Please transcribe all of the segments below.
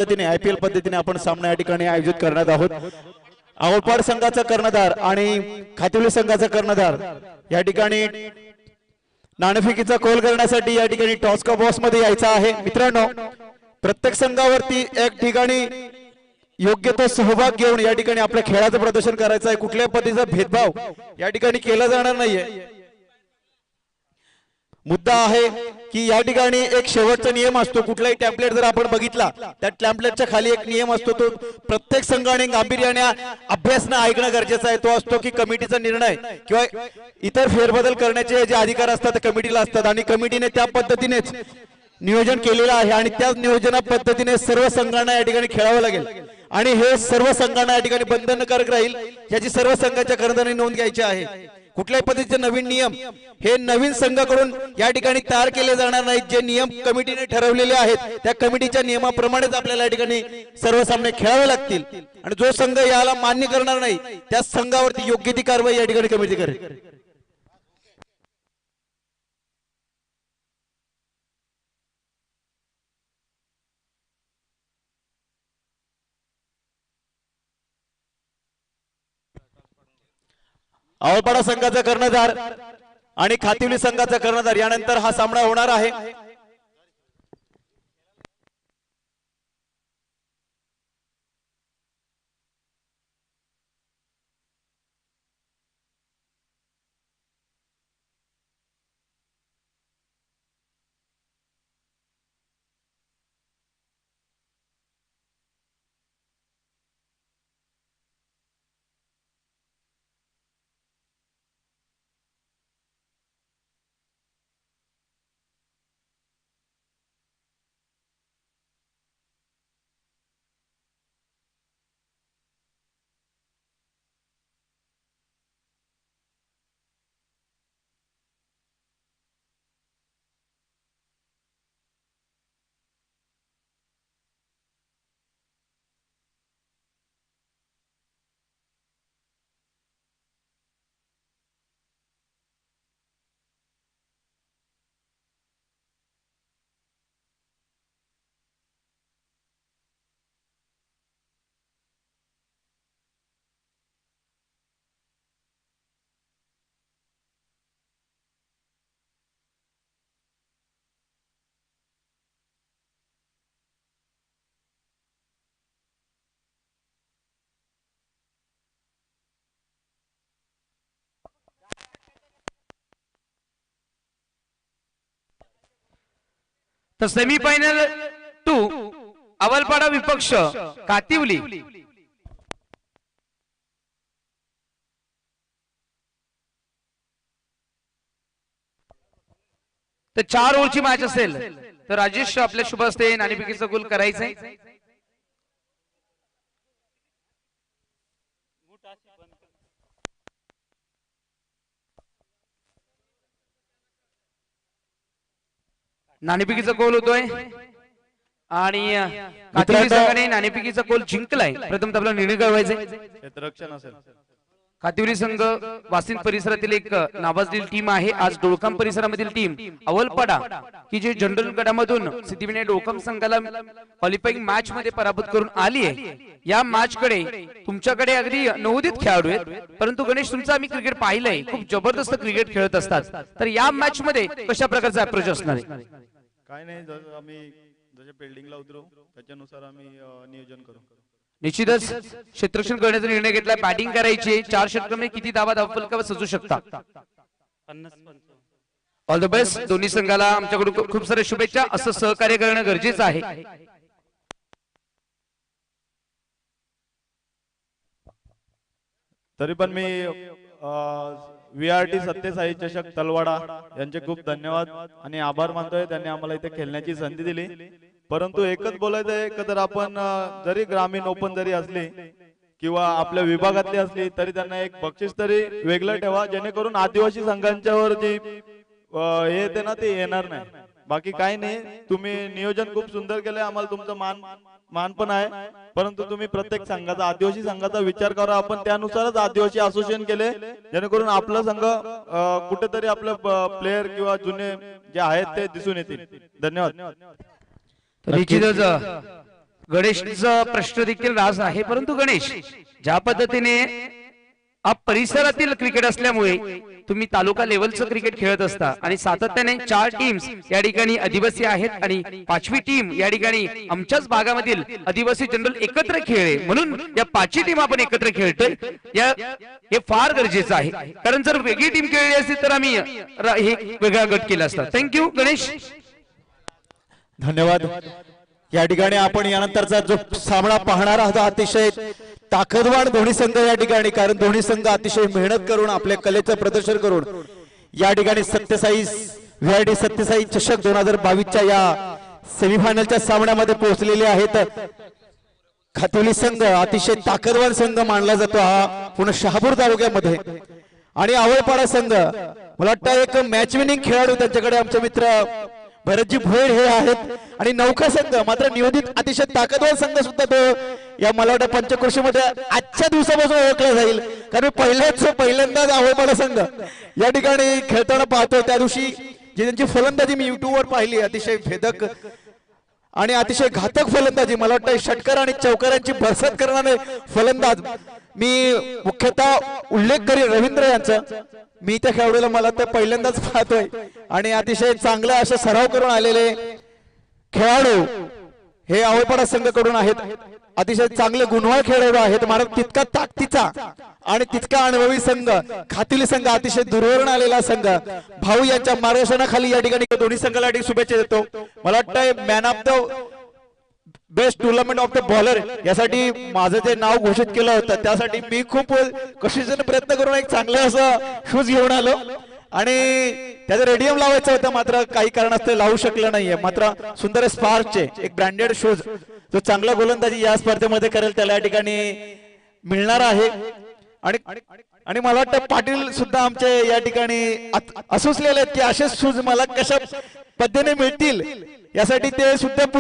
पद्धतीने IPL पद्धतीने आपण सामना या ठिकाणी आयोजित करण्यात आहोत। आवळपाड संघाचा कर्णधार आणि खातिवली संघाचा कर्णधार या ठिकाणी नाणेफेकीचा कॉल करण्यासाठी या ठिकाणी टॉस का बॉक्स मध्ये यायचा आहे। मित्रांनो, प्रत्येक संघावरती एक ठिकाणी योग्य तो सहभाग घेऊन या ठिकाणी आपल्या खेळाचं प्रदर्शन करायचं आहे। कुठल्याही पद्धतीचा भेदभाव या ठिकाणी केला जाणार नाहीये। मुद्दा आहे की या ठिकाणी एक शेवटचा नियम असतो। कुठलाही टेम्पलेट जर आपण बघितला त्या टेम्पलेटच्या खाली एक नियम असतो, तो प्रत्येक संघाने गांभीर्याने अभ्यासनं ऐकणं गरजेचं आहे। तो असतो की कमिटीचा निर्णय किंवा इतर फेरबदल करण्याचे जे अधिकार असतात ते कमिटीला असतात आणि कमिटीने त्या पद्धतीनेच नियोजन केलेलं आहे आणि त्या नियोजना पद्धतीने सर्व संघांना या ठिकाणी खेळावं लागेल आणि हे सर्व संघांना या ठिकाणी बंधनकारक राहील याची सर्व संघाच्या कर्णधारांनी नोंद घ्यायची आहे। कुठल्याही पद्धतीचे नवीन नियम हे नवीन संघाकडून या ठिकाणी तयार केले जाणार नाहीत। जे नियम कमिटीने ठरवलेले आहेत त्या कमिटीच्या नियमाप्रमाणेच आपल्याला या ठिकाणी सर्व सामने खेळावे लागतील आणि जो संघ याला मान्य करणार नाही त्या संघावरती योग्य ती कारवाई या ठिकाणी कमिटी करेल। आवळपाडा संघाचा कर्णधार आणि खातिवली संघाचा कर्णधार यानंतर हा सामना होणार आहे। तर सेमीफायनल 2 आवलपाडा विपक्ष कातिवली तर 4 ओव्हरची मॅच असेल तर राजेश आपल्या शुभ हस्ते नाणेफेकीचा गोल करायचंय। नाणेफेकीचा गोल होतोय आणि कातिवली संघाने नाणेफेकीचा गोल जिंकलाय। प्रथम आपला निर्णय कळवायचा क्षेत्ररक्षण असेल। कातिवली संघ वासिंद परिसरातील एक नावाजलेली टीम आहे। आज डोळकाम परिसरामधील टीम आवलपाडा की जे जनरल गटामधून सिद्धिविनायक डोळकाम संघाला क्वालिफाईंग मॅच मध्ये पराभूत करून आली आहे। या मॅच कडे तुमच्याकडे अगदी नवोदित खेळाडू आहेत, परंतु गणेश तुमचा आम्ही क्रिकेट पाहिलंय, खूप जबरदस्त क्रिकेट खेळत असतात। तर या मॅच मध्ये कशा प्रकारचा अप्रोच असणार आहे? काय नाही, आम्ही जसे फिल्डिंगला उतरू त्याच्यानुसार आम्ही नियोजन करू। निश्चितच क्षेत्ररक्षण करण्याचा निर्णय घेतला। बॅटिंग करायची 4 षटकांमध्ये किती धावा धावफलकावर सजू शकता? 50. ऑल द बेस्ट दोन्ही संघाला आमच्याकडून खूप साऱ्या शुभेच्छा। असं सहकार्य करणं गरजेचं आहे। तरी पण मी VRT सत्यसाई चषक तलवाडा यांचे खूप धन्यवाद आणि आभार मानतोय। त्यांनी आम्हाला इथे खेळण्याची संधी दिली। परंतु एकच बोलायचं आहे की जर आपण जरी ग्रामीण ओपन जरी असली किंवा आपल्या विभागातली असली तरी त्यांना एक बक्षीस तरी वेगळं ठेवा, जेणेकरून आदिवासी संघांच्यावर जी हे येते ना ते येणार नाही। बाकी काही नाही, तुम्ही नियोजन खूप सुंदर केलंय, आम्हाला तुमचं मान पण आहे, परंतु तुम्ही प्रत्येक संघाचा आदिवासी संघाचा विचार करा। आपण त्यानुसारच आदिवासी असोसिएशन केले, जेणेकरून आपला संघ कुठेतरी आपले प्लेयर किंवा जुने जे आहेत ते दिसून येतील। धन्यवाद। निश्चितच गणेशचा प्रश्न देखील रास आहे, परंतु गणेश ज्या पद्धतीने आप परिसरातील क्रिकेट असल्यामुळे तुम्ही तालुका लेवलचं क्रिकेट खेळत असता आणि सातत्याने 4 टीम्स या ठिकाणी आदिवासी आहेत आणि 5वी टीम या ठिकाणी आमच्याच भागामधील आदिवासी जनरल एकत्र खेळले, म्हणून या 5ची टीम आपण एकत्र खेळतोय. हे फार गरजेचं आहे, कारण जर वेगळी टीम खेळली असती तर आम्ही हे वेगळा गट केला असता. थँक्यू गणेश. धन्यवाद. या ठिकाणी आपण यानंतरचा जो सामना पाहणार आहोत अतिशय ताकदवान दोन्ही संघ या ठिकाणी, कारण दोन्ही संघ अतिशय मेहनत करून आपल्या कलेचं प्रदर्शन करून या ठिकाणी सत्यसाई व्हीआयडी सत्यसाई चषक 2022च्या या सेमीफायनलच्या सामन्यामध्ये पोहोचलेले आहेत. खातोली संघ अतिशय ताकदवान संघ मानला जातो हा पुणे शहापूर तालुक्यामध्ये, आणि आवळपाडा संघ मला वाटतं एक मॅच विनिंग खेळाडू त्यांच्याकडे आमचे मित्र भरतजी भोयर हे आहेत, आणि नौका संघ मात्र नियोजित अतिशय ताकदवार संघ सुद्धा तो या मला वाटतं पंचक्रोशीमध्ये आजच्या दिवसापासून ओळखला जाईल, कारण पहिल्यांदाच आवळपाडा संघ या ठिकाणी खेळताना पाहतो. त्या दिवशी जी त्यांची फलंदाजी मी युट्यूबवर पाहिली, अतिशय भेदक आणि अतिशय घातक फलंदाजी, मला वाटतं षटकार आणि चौकारांची भरसत करणारे फलंदाज मी मुख्यतः उल्लेख करीन रवींद्र यांचा. मी त्या खेळाडूला मला तर पहिल्यांदाच पाहतोय आणि अतिशय चांगला असा सराव करून आलेले खेळाडू हे आवळपाडा संघाकडून आहेत. अतिशय चांगले गुणवाळ खेळाडू आहेत, मात्र तितका ताकदीचा आणि तितका अनुभवी संघ खातोली संघ अतिशय दूरवरून आलेला संघ भाऊ यांच्या मार्गदर्शनाखाली या ठिकाणी दोन्ही संघाला शुभेच्छा देतो. मला वाटतं man of the best tournament of the bowler यासाठी माझं जे नाव घोषित केलं होतं, त्यासाठी मी खूप कशीने प्रयत्न करून एक चांगलं असं शूज घेऊन आलो आणि त्याचं रेडियम लावायचं होतं, मात्र काही कारणास्तव लावू शकलं नाहीये. मात्र सुंदर स्पार्कचे एक ब्रँडेड शूज जो चांगला गोलंदाजी या स्पर्धेमध्ये करेल त्याला या ठिकाणी मिळणार आहे. आणि मला वाटतं पाटील सुद्धा आमचे या ठिकाणी असोसलेले आहेत की असे शूज मला कशा पद्धतीने मिळतील यासाठी ते सुद्धा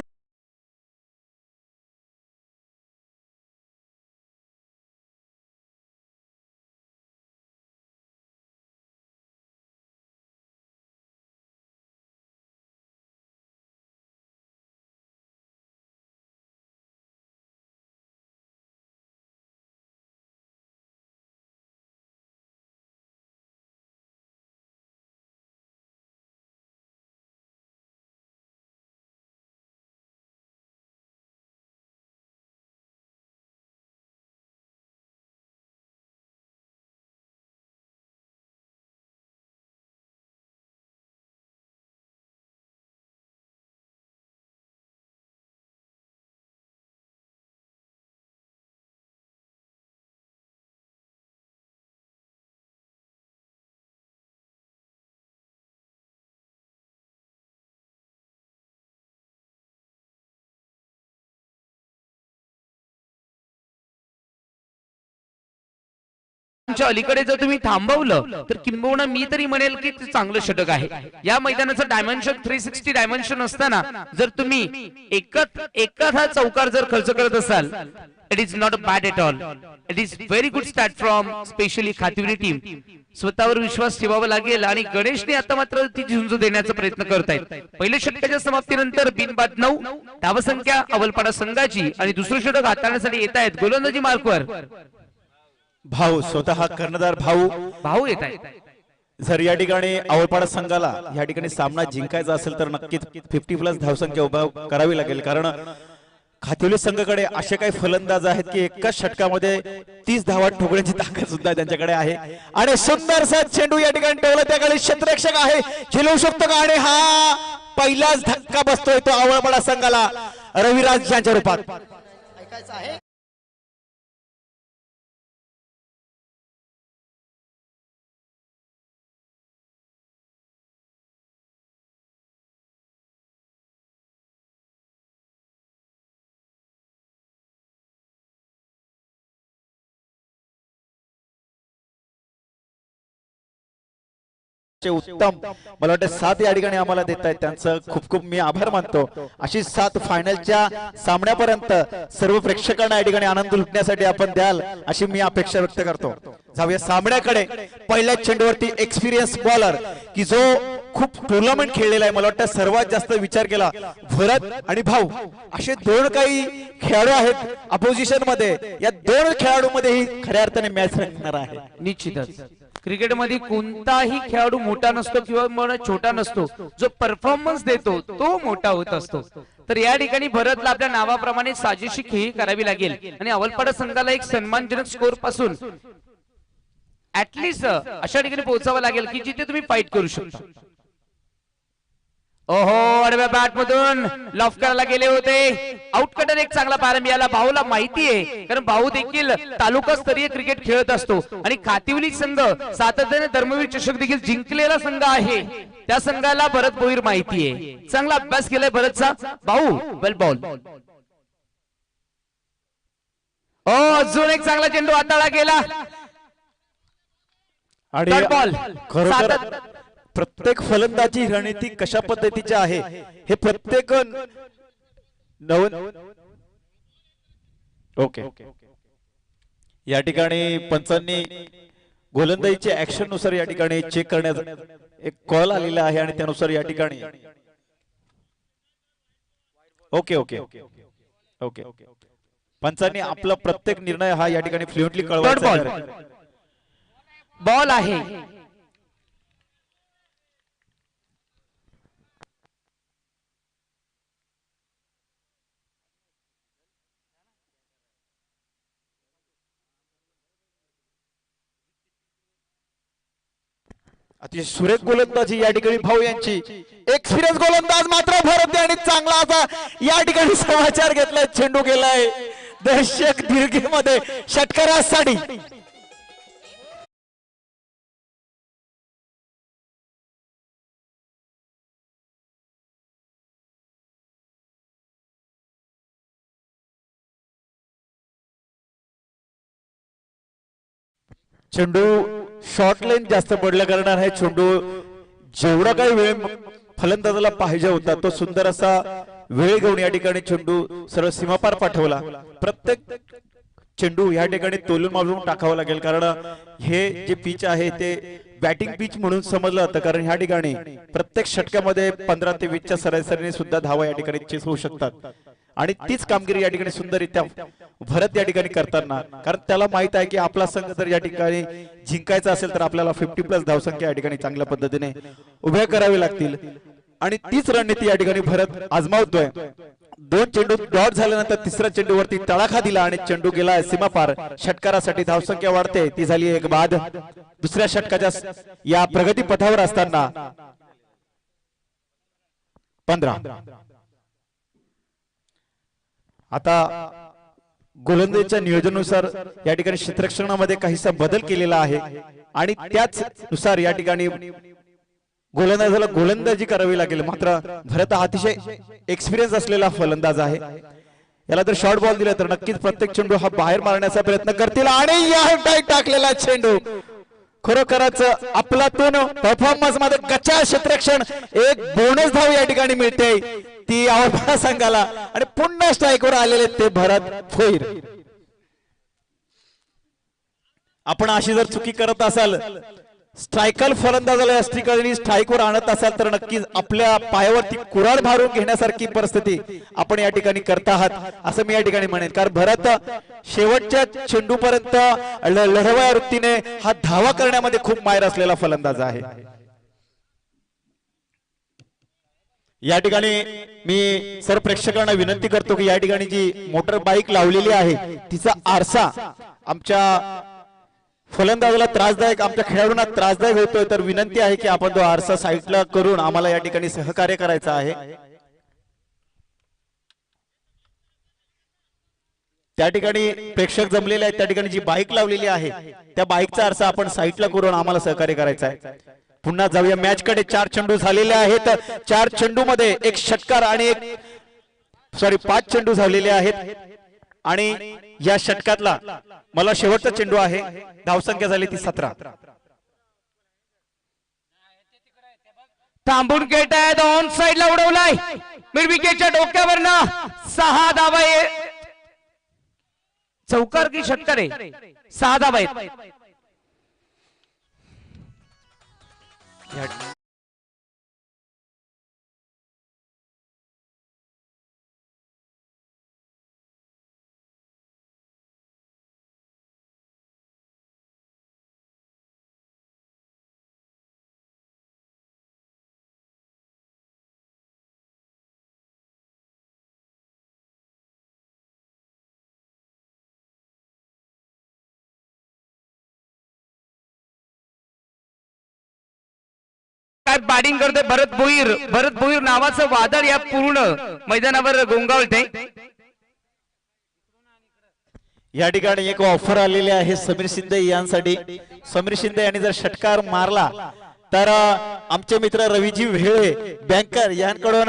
अलीकडे जर तुम्ही थांबवलं तर किंबहुना मी तरी म्हणेल की ते चांगलं षटक आहे. या मैदानाचं डायमेन्शन 360 डायमेन्शन असताना जर तुम्ही एकच हा चौकार जर खर्च करत असाल, it is not bad at all. It is very good start from specially Khatauli team. स्वतःवर विश्वास ठेवावा लागेल आणि गणेशने आता मात्र ती झुंज देण्याचा प्रयत्न करतायत. पहिल्या षटकाच्या समाप्तीनंतर बिनबाद 9 धावसंख्या अवलपाडा संघाची आणि दुसरं षटक हाताळण्यासाठी येत आहेत गोलंदाजी मार्कवर भाऊ स्वतः कर्णधार भाऊ येत आहे. जर या ठिकाणी आवळपाडा संघाला या ठिकाणी सामना जिंकायचा असेल तर नक्कीच 50+ धावसंख्या उभा करावी लागेल, कारण खातोली संघाकडे असे काही फलंदाज आहेत की एकाच षटकामध्ये 30 धावा ठोकण्याची ताकद सुद्धा त्यांच्याकडे आहे. आणि सुंदरसा चेंडू या ठिकाणी ठेवला, त्याकडे क्षेत्ररक्षक आहे, झेलवू शकतो का? आणि हा पहिलाच धक्का बसतोय तो आवळपाडा संघाला रविराज यांच्या रूपात. ऐकायचं आहे उत्तम मला वाटतं 7 या ठिकाणी आम्हाला देत आहेत, त्यांचं खूप खूप मी आभार मानतो. अशी 7 फायनलच्या सामन्यापर्यंत सर्व प्रेक्षकांना या ठिकाणी आनंद लुटण्यासाठी आपण द्याल अशी मी अपेक्षा व्यक्त करतो. जाऊया सामन्याकडे. पहिल्या चेंडूवरती एक्सपिरियन्स बॉलर की जो खूप टुर्नामेंट खेळलेला आहे. मला वाटतं सर्वात जास्त विचार केला भरत आणि भाऊ असे दोन काही खेळाडू आहेत अपोजिशन मध्ये. या दोन खेळाडूमध्ये ही खऱ्या अर्थाने मॅच रंगणार आहे. निश्चितच क्रिकेटमध्ये कोणताही खेळाडू मोठा नसतो किंवा मग छोटा नसतो, जो परफॉर्मन्स देतो तो मोठा होत असतो. तर या ठिकाणी भरतला आपल्या नावाप्रमाणे साजेशी खेळी करावी लागेल आणि अवलपाडा संघाला एक सन्मानजनक स्कोर पासून ऍटलिस्ट अशा ठिकाणी पोहोचावं लागेल की जिथे तुम्ही फाईट करू शकता. ओहो, आडव्या बॅट मधून लॉफ करायला गेले होते. आउट कटर एक चांगला पाहायला मिळाला. भाऊला माहिती आहे, कारण भाऊ देखील तालुका स्तरीय क्रिकेट खेळत असतो आणि खातिवली संघ सातत्याने धर्मवीर चषक देखील जिंकलेला संघ आहे. त्या संघाला भरत भोईर माहिती आहे. चांगला अभ्यास केलाय भरतचा. भाऊ वेल बॉल. अजून एक चांगला चेंडू हाताळला गेला. आणि बॉल. खरोखर प्रत्येक फलंदाजी रणनीती कशा पद्धतीची आहे हे प्रत्येक ओके या ठिकाणी पंचांनी गोलंदाजीच्या ऍक्शन नुसार या ठिकाणी चेक करण्याचा एक कॉल आलेला आहे आणि त्यानुसार या ठिकाणी ओके ओके ओके पंचांनी आपला प्रत्येक निर्णय हा या ठिकाणी फ्लुएंटली कळवायचा आहे. बॉल आहे. अतिशय सुरेख गोलंदाजी या ठिकाणी भाऊ यांची. एक्सपिरियन्स गोलंदाज मात्र भरत आणि चांगला असा या ठिकाणी समाचार घेतलाय. चेंडू गेलाय दर्शक दीर्घेमध्ये षटकारासाठी. चेंडू शॉर्ट लाईन जास्त पडल्या करणार आहे. चेंडू जेवढा काही वेळ फलंदाजाला पाहिजे होता तो सुंदर असा वेळ घेऊन या ठिकाणी चेंडू सरळ सीमापार पाठवला. प्रत्येक चेंडू या ठिकाणी तोलून मालून टाकावं लागेल, कारण हे जे पिच आहे ते बॅटिंग पिच म्हणून समजलं जातं. कारण ह्या ठिकाणी प्रत्येक षटकामध्ये 15 ते 20च्या सरासरीने सुद्धा धावा या ठिकाणी चेस होऊ शकतात आणि तीच कामगिरी या ठिकाणी सुंदररित्या भरत या ठिकाणी करताना, कारण त्याला माहित आहे की आपला संघ जर या ठिकाणी जिंकायचा असेल तर आपल्याला 50+ धावसंख्या या ठिकाणी चांगल्या पद्धतीने उभ्या करावी लागतील आणि तीच रणनीती या ठिकाणी भरत आजमावतोय. 2 चेंडू डॉट झाल्यानंतर तिसऱ्या चेंडूवरती तडाखा दिला आणि चेंडू गेला सीमापार. षटकारासाठी धावसंख्या वाढते, ती झाली एक बाद. दुसऱ्या षटकाच्या या प्रगती पथावर असताना 15. आता गोलंदाजीच्या नियोजनानुसार या ठिकाणी क्षेत्ररक्षणामध्ये काहीसा बदल केलेला आहे आणि त्याच नुसार या ठिकाणी गोलंदाजाला गोलंदाजी करावी लागेल. मात्र भरत हा अतिशय एक्सपिरियन्स असलेला फलंदाज आहे. याला जर शॉर्ट बॉल दिला तर नक्कीच प्रत्येक चेंडू हा बाहेर मारण्याचा प्रयत्न करतील आणि या डाय टाकलेला चेंडू खरोखरच आपलातून परफॉर्मन्स मध्ये गच्चा क्षेत्ररक्षण. एक बोनस धाव या ठिकाणी मिळते ती अवलपाडा संघाला आणि पुन्हा स्ट्राईकवर आलेले ते भरत भोईर. आपण अशी जर चुकी करत असाल, स्ट्रायकर फलंदाजाला या ठिकाणी स्ट्राईकवर आणत असाल तर नक्कीच आपल्या पायावरती कुऱ्हाड मारून घेण्यासारखी परिस्थिती आपण या ठिकाणी करता आहात असं मी या ठिकाणी म्हणेन. कारण भरत शेवटच्या चेंडू पर्यंत लढवया वृत्तीने हा धावा करण्यामध्ये खूप माहिर असलेला फलंदाज आहे. या ठिकाणी मी सर्व प्रेक्षकांना विनंती करतो की या ठिकाणी जी मोटर बाईक लावलेली आहे तिचा आरसा आमच्या फलंदाजाला त्रासदायक, आमच्या खेळाडूंना त्रासदायक होतोय, तर विनंती आहे की आपण तो आरसा साईडला करून आम्हाला या ठिकाणी सहकार्य करायचं आहे. त्या ठिकाणी प्रेक्षक जमलेले आहेत, त्या ठिकाणी जी बाईक लावलेली आहे त्या बाईकचा आरसा आपण साईडला करून आम्हाला सहकार्य करायचं आहे. पुन्हा जाऊया मॅच कडे. 4 चेंडू झालेले आहेत. 4 चेंडू मध्ये एक षटकार आणि 5 चेंडू झालेले आहेत आणि या षटकातला मला शेवटचा चेंडू आहे. धावसंख्या झाली ती 17. थांबून गेट आहे, ऑन साइडला उडवलाय मिड विकेटच्या डोक्यावरनं 6 धावा आहे. चौकार की षटकार आहे? 6 धावा आहेत. काय बॅटिंग करतोय भरत भोईर. भरत भोईर नावाचं वादळ या पूर्ण मैदानावर गोंगावलते. या ठिकाणी एक ऑफर आलेली आहे समीर शिंदे यांसाठी. समीर शिंदे यांनी जर षटकार मारला तर आमचे मित्र रवीजी भेळे बँकर यांकडून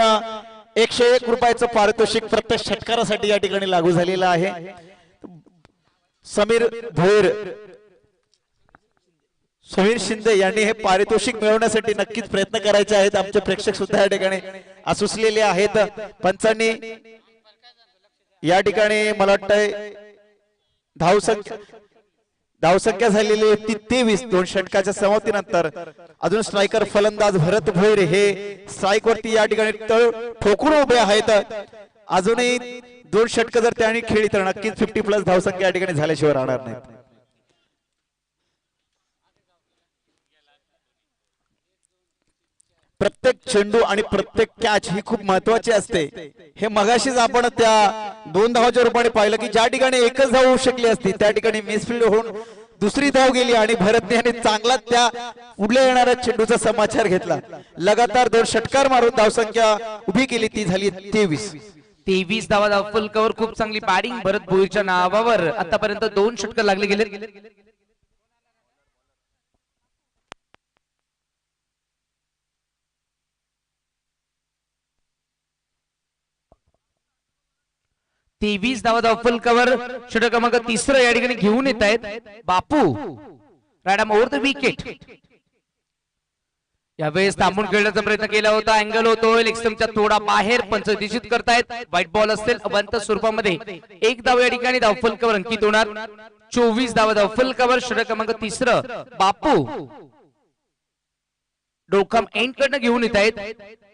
101 रुपयाचं पारितोषिक प्रत्येक षटकारासाठी या ठिकाणी लागू झालेलं आहे. समीर शिंदे यांनी हे पारितोषिक मिळवण्यासाठी नक्कीच प्रयत्न करायचे आहेत. आमचे प्रेक्षक सुद्धा या ठिकाणी असुसलेले आहेत. पंचांनी या ठिकाणी मला वाटतंय धावसंख्या झालेली आहे 23. 2 षटकाच्या समाप्तीनंतर अजून स्ट्रायकर फलंदाज भरत भोईर हे स्ट्राईक वरती या ठिकाणी तळ ठोकून उभे आहेत. अजूनही 2 षटक जर त्यांनी खेळली तर नक्कीच 50+ धावसंख्या या ठिकाणी झाल्याशिवाय राहणार नाही. प्रत्येक चेंडू आणि प्रत्येक कॅच ही खूप महत्वाची असते. हे मगाशीच आपण त्या 2 धावाच्या रूपाने पाहिलं की ज्या ठिकाणी एकच धाव होऊ शकली असती त्या ठिकाणी मिसफिल्ड होऊन दुसरी धाव गेली आणि भरतने यांनी चांगला त्या पुढे येणाऱ्या चेंडूचा समाचार घेतला. लगातार 2 षटकार मारून धावसंख्या उभी केली, ती झाली 23 धावा धावफल कव्हर. खूप चांगली बॅटिंग भरत भोईरच्या नावावर. आतापर्यंत 2 षटकर लागले गेले. 23 धावा धावफल कव्हर. षटक क्रमांक 3 या ठिकाणी घेऊन येत आहेत Bapu. Right arm over the wicket. यावेळेस थांबून खेळण्याचा प्रयत्न केला होता. अँगल होतोय लेग स्टंपच्या थोडा बाहेर. पंच निश्चित करतायत. व्हाईट बॉल असेल अवंत स्वरूपामध्ये. 1 धाव या ठिकाणी धावफल कव्हर अंकित होणार. 24 धावा धावफल कव्हर. षटक क्रमांक 3 बापू डोकम एंड कडनं घेऊन येत आहेत.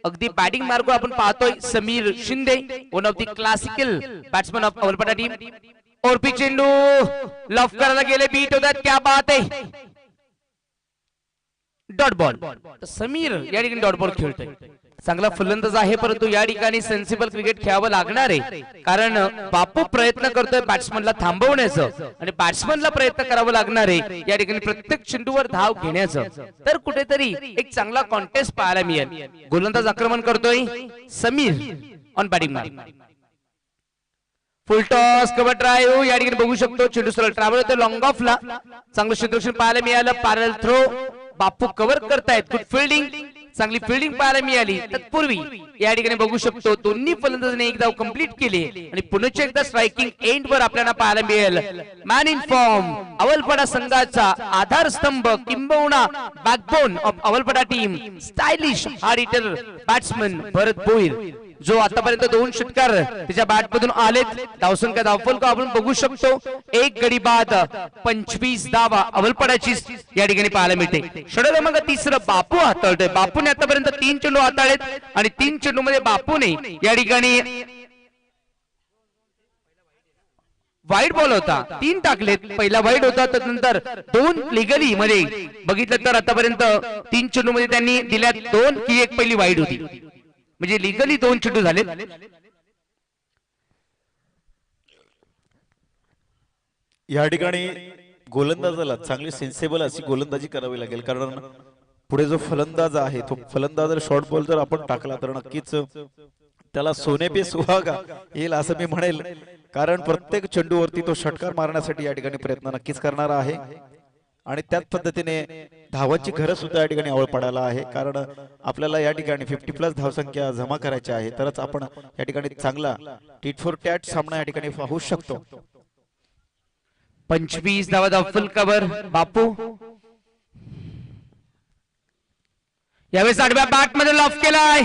अगदी बॅटिंग मार्ग आपण पाहतोय Sameer Shinde, one of the classical batsman of Avalpada team. ओरपी चेंडू लॉफ करायला गेले. बीट होतात. क्या बात आहे. Dot ball. समीर या ठिकाणी डॉट बॉल खेळतोय. चांगला फलंदाज आहे परंतु या ठिकाणी सेन्सिबल क्रिकेट खेळावं लागणार आहे. कारण बापू प्रयत्न करतोय बॅट्समनला थांबवण्याचं आणि बॅट्समनला प्रयत्न करावं लागणार आहे या ठिकाणी प्रत्येक चेंडूवर धाव घेण्याचं. तर कुठेतरी एक चांगला कॉन्टेस्ट पाहायला मिळेल. गोलंदाज आक्रमण करतोय Sameer on batting mark. Full toss cover drive या ठिकाणी बघू शकतो. चेंडू सरळ ट्रॅव्हल होतो लॉंग ऑफला. चांगलं क्षेत्ररक्षण पाहायला मिळालं. पॅरल थ्रो बापू कव्हर करतायत. Good fielding. चांगली फिल्डिंग पाहायला मिळाली. तत्पूर्वी या ठिकाणी बघू शकतो दोन्ही फलंदाजांनी 1 धाव कंप्लीट केली आणि पुन्हा एकदा स्ट्रायकिंग एंड वर आपल्याला पाहायला मिळेल. मॅन इन फॉर्म अवलपाडा संघाचा आधारस्तंभ किंबहुना backbone of Avalpada team stylish hard hitter batsman Bharat Bhoir, जो आतापर्यंत 2 षटकार त्याच्या बॅट मधून आलेत. धावसंख्या धावफल का आपण बघू शकतो. 1 गडी बाद 25 धावा अवलपाडाची या ठिकाणी पाहायला मिळते. षटक क्रमांक 3 बापू हाताळतोय. बापूने आतापर्यंत 3 चेंडू हाताळलेत आणि 3 चेंडू मध्ये बापूने या ठिकाणी वाईट बॉल होता 3 टाकलेत. पहिला वाईट होता त्यानंतर 2 लिगली मध्ये बघितलं तर आतापर्यंत 3 चेंडू मध्ये त्यांनी दिल्यात 2 की 1 पहिली वाईट होती. म्हणजे लिगली 2 चेंडू झालेत. या ठिकाणी गोलंदाजाला चांगली सेन्सेबल अशी गोलंदाजी करावी लागेल. कारण पुढे जो फलंदाज आहे तो फलंदाज जर शॉर्ट बॉल जर आपण टाकला तर नक्कीच त्याला सोने पे सुहागा येईल असं मी म्हणेल. कारण प्रत्येक चेंडूवरती तो षटकार मारण्यासाठी या ठिकाणी प्रयत्न नक्कीच करणार आहे आणि त्याच पद्धतीने धावांची घर सुद्धा या ठिकाणी आवड पडायला आहे. कारण आपल्याला या ठिकाणी 50+ धावसंख्या जमा करायची आहे तरच आपण या ठिकाणी चांगला टीट फॉर टॅट सामना या ठिकाणी पाहू शकतो. 25 धावा धावफल कव्हर बापू. यावेळेस आडव्या बॅट मध्ये लॉफ केलाय.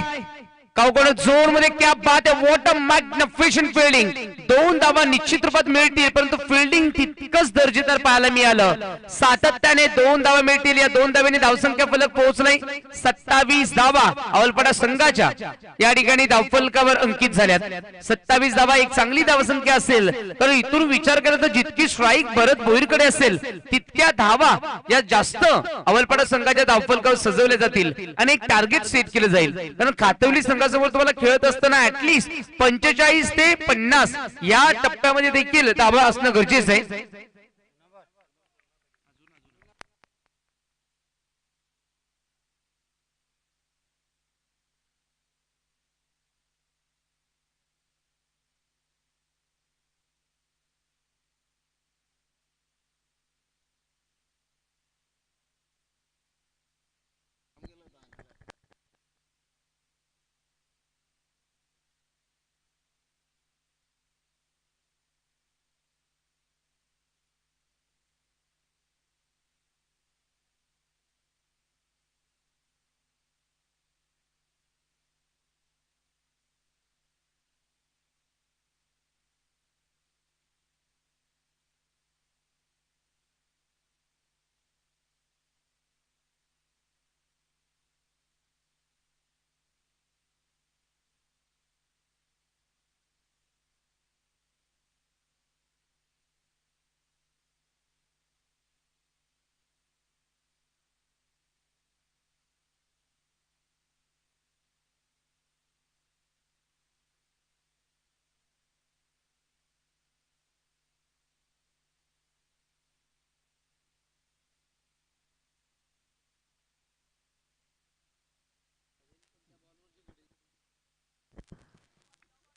कावकोण जोर मध्ये क्या बात आहे. What a मॅग्निफिशंट fielding. 2 धावा निश्चित रूपात मिळतील परंतु फिल्डिंग तितकंच दर्जेदार पाहायला मिळालं. सातत्याने 2 धावा मिळतील. या 2 धाव्यांनी धावसंख्या फलक पोहोचलाय 27 धावा अवलपाडा संघाच्या या ठिकाणी धावफलकावर अंकित झाल्यात. 27 धावा एक चांगली धावसंख्या असेल तर इथून विचार केला तर जितकी स्ट्राईक भरत भोईरकडे असेल तितक्या धावा या जास्त अवलपाडा संघाच्या धावफलकावर सजवल्या जातील आणि एक टार्गेट सेट केलं जाईल. कारण खातवली संघासमोर तुम्हाला खेळत असताना ऍटलीस्ट 45 ते 50 या टप्प्यामध्ये देखील धावा असणं गरजेचं आहे.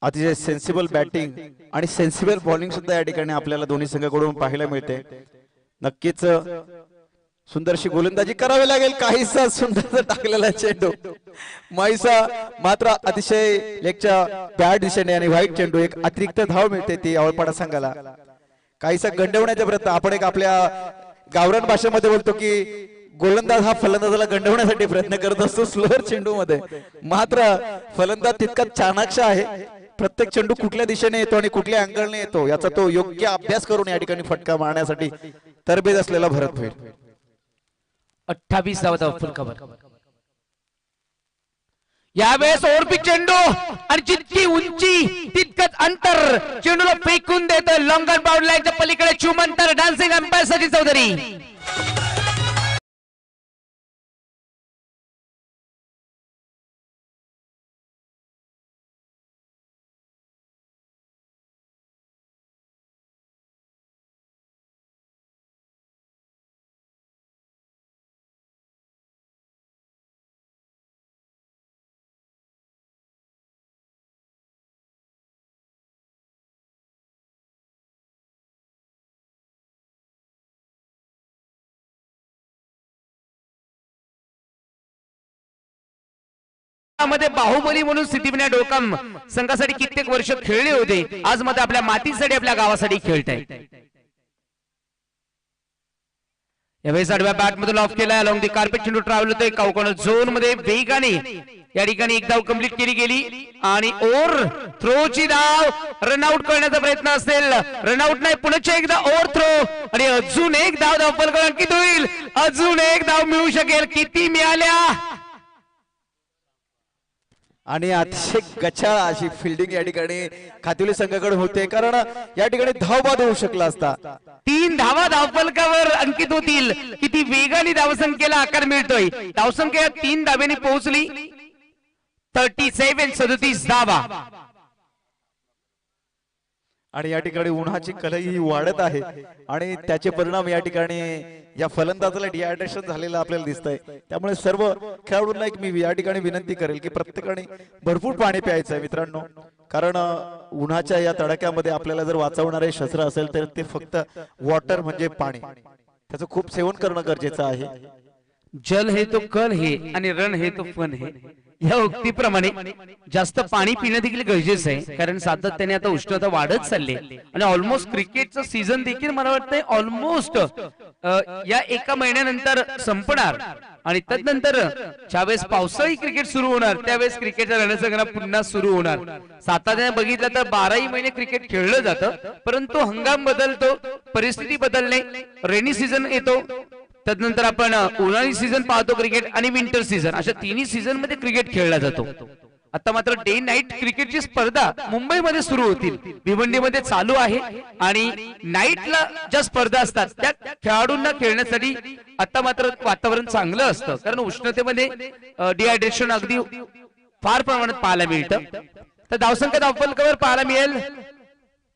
अतिशय सेन्सिबल बॅटिंग आणि सेन्सिबल बॉलिंग सुद्धा या ठिकाणी आपल्याला दोन्ही संघाकडून पाहायला मिळते. नक्कीच सुंदरशी गोलंदाजी करावी लागेल. काहीसा सुंदर टाकलेला चेंडू माईसा मात्र अतिशय लेगच्या बॅट दिशेने आणि व्हाईट चेंडू. एक अतिरिक्त धाव मिळते ती आवळपाडा संघाला. काहीसा गंडवण्याचा प्रयत्न आपण एक आपल्या गावरान भाषेमध्ये बोलतो की गोलंदाज हा फलंदाजाला गंडवण्यासाठी प्रयत्न करत असतो स्लोअर चेंडू मध्ये. मात्र फलंदाज तितका चाणाक्ष आहे. प्रत्येक चेंडू कुठल्या दिशेने येतो आणि कुठल्या अँगलने येतो याचा तो योग्य अभ्यास करून या ठिकाणी फटका मारण्यासाठी तरबेज असलेला भरत होईल. 28 धावा फुल कव्हर. यावेळेस ओव्हरपिच चेंडू आणि जितकी उंची तितकंच अंतर. चेंडूला फेकून देत लॉंगर बाउंड लाईनच्या पलीकडे चुमंतर. Dancing umpire Sachin Chaudhary. मध्ये बाहुबली म्हणून सिद्धिविनायक डोळकम संघासाठी कित्येक वर्ष खेळले होते. आज मध्ये आपल्या मातीसाठी आपल्या गावासाठी खेळत आहे. यावेळेस आडव्या बॅट मधून ऑफ केला. अलॉंग दी कार्पेट चेंडू ट्रॅव्हल होतोय काउकॉर्नर झोन मध्ये वेगाने. या ठिकाणी एक धाव कंप्लीट केली गेली आणि ओव्हर थ्रोची धाव रनआउट करण्याचा प्रयत्न असेल. रनआउट नाही पुन्हा एकदा ओव्हर थ्रो आणि अजून एक धाव धावफलक अंकित होईल. अजून एक धाव मिळू शकेल. किती मिळाल्या आणि अतिशय गचाळ अशी फिल्डिंग या ठिकाणी खातिवली संघाकडे होते कारण या ठिकाणी धावबाद होऊ शकला असता. 3 धावा धावफलकावर अंकित होतील. किती वेगाने धावसंख्येला आकार मिळतोय. धावसंख्या 3 धाव्यांनी पोहोचली. 37 धावा. आणि या ठिकाणी उन्हाची कलई ही वाढत आहे आणि त्याचे परिणाम या ठिकाणी या फलंदाजाला डिहायड्रेशन झालेलं आपल्याला दिसतंय. त्यामुळे सर्व खेळाडूंना एक मी या ठिकाणी विनंती करेल की प्रत्येकाने भरपूर पाणी प्यायचं आहे मित्रांनो. कारण उन्हाच्या या तडाख्यामध्ये आपल्याला जर वाचवणारे शस्त्र असेल तर ते फक्त वॉटर म्हणजे पाणी. त्याचं खूप सेवन करणं गरजेचं आहे. जल हे तो कल हे आणि रण हे तो फन हे. या उक्तीप्रमाणे जास्त पाणी पिणं देखील गरजेचं आहे कारण सातत्याने आता उष्णता वाढत चालली आणि ऑलमोस्ट क्रिकेटचं सीझन देखील मला वाटतंय ऑलमोस्ट या एका महिन्यानंतर संपणार आणि त्यानंतर ज्यावेळेस पावसाळी क्रिकेट सुरू होणार त्यावेळेस क्रिकेटचा रणसंग्राम पुन्हा सुरू होणार. सातत्याने बघितलं तर 12ही महिने क्रिकेट खेळलं जातं परंतु हंगाम बदलतो, परिस्थिती बदलणे, रेनी सीझन येतो, त्यानंतर आपण उन्हाळी सीझन पाहतो क्रिकेट आणि विंटर सीझन अशा तिन्ही सीझन मध्ये क्रिकेट खेळला जातो. आता मात्र डे नाईट क्रिकेटची स्पर्धा मुंबईमध्ये सुरू होतील. भिवंडीमध्ये चालू आहे आणि नाईटला ज्या स्पर्धा असतात त्या खेळाडूंना खेळण्यासाठी आता मात्र वातावरण चांगलं असतं कारण उष्णतेमध्ये डिहायड्रेशन अगदी फार प्रमाणात पाहायला मिळतं. तर धावसंख्या धावफलकावर पाहायला मिळेल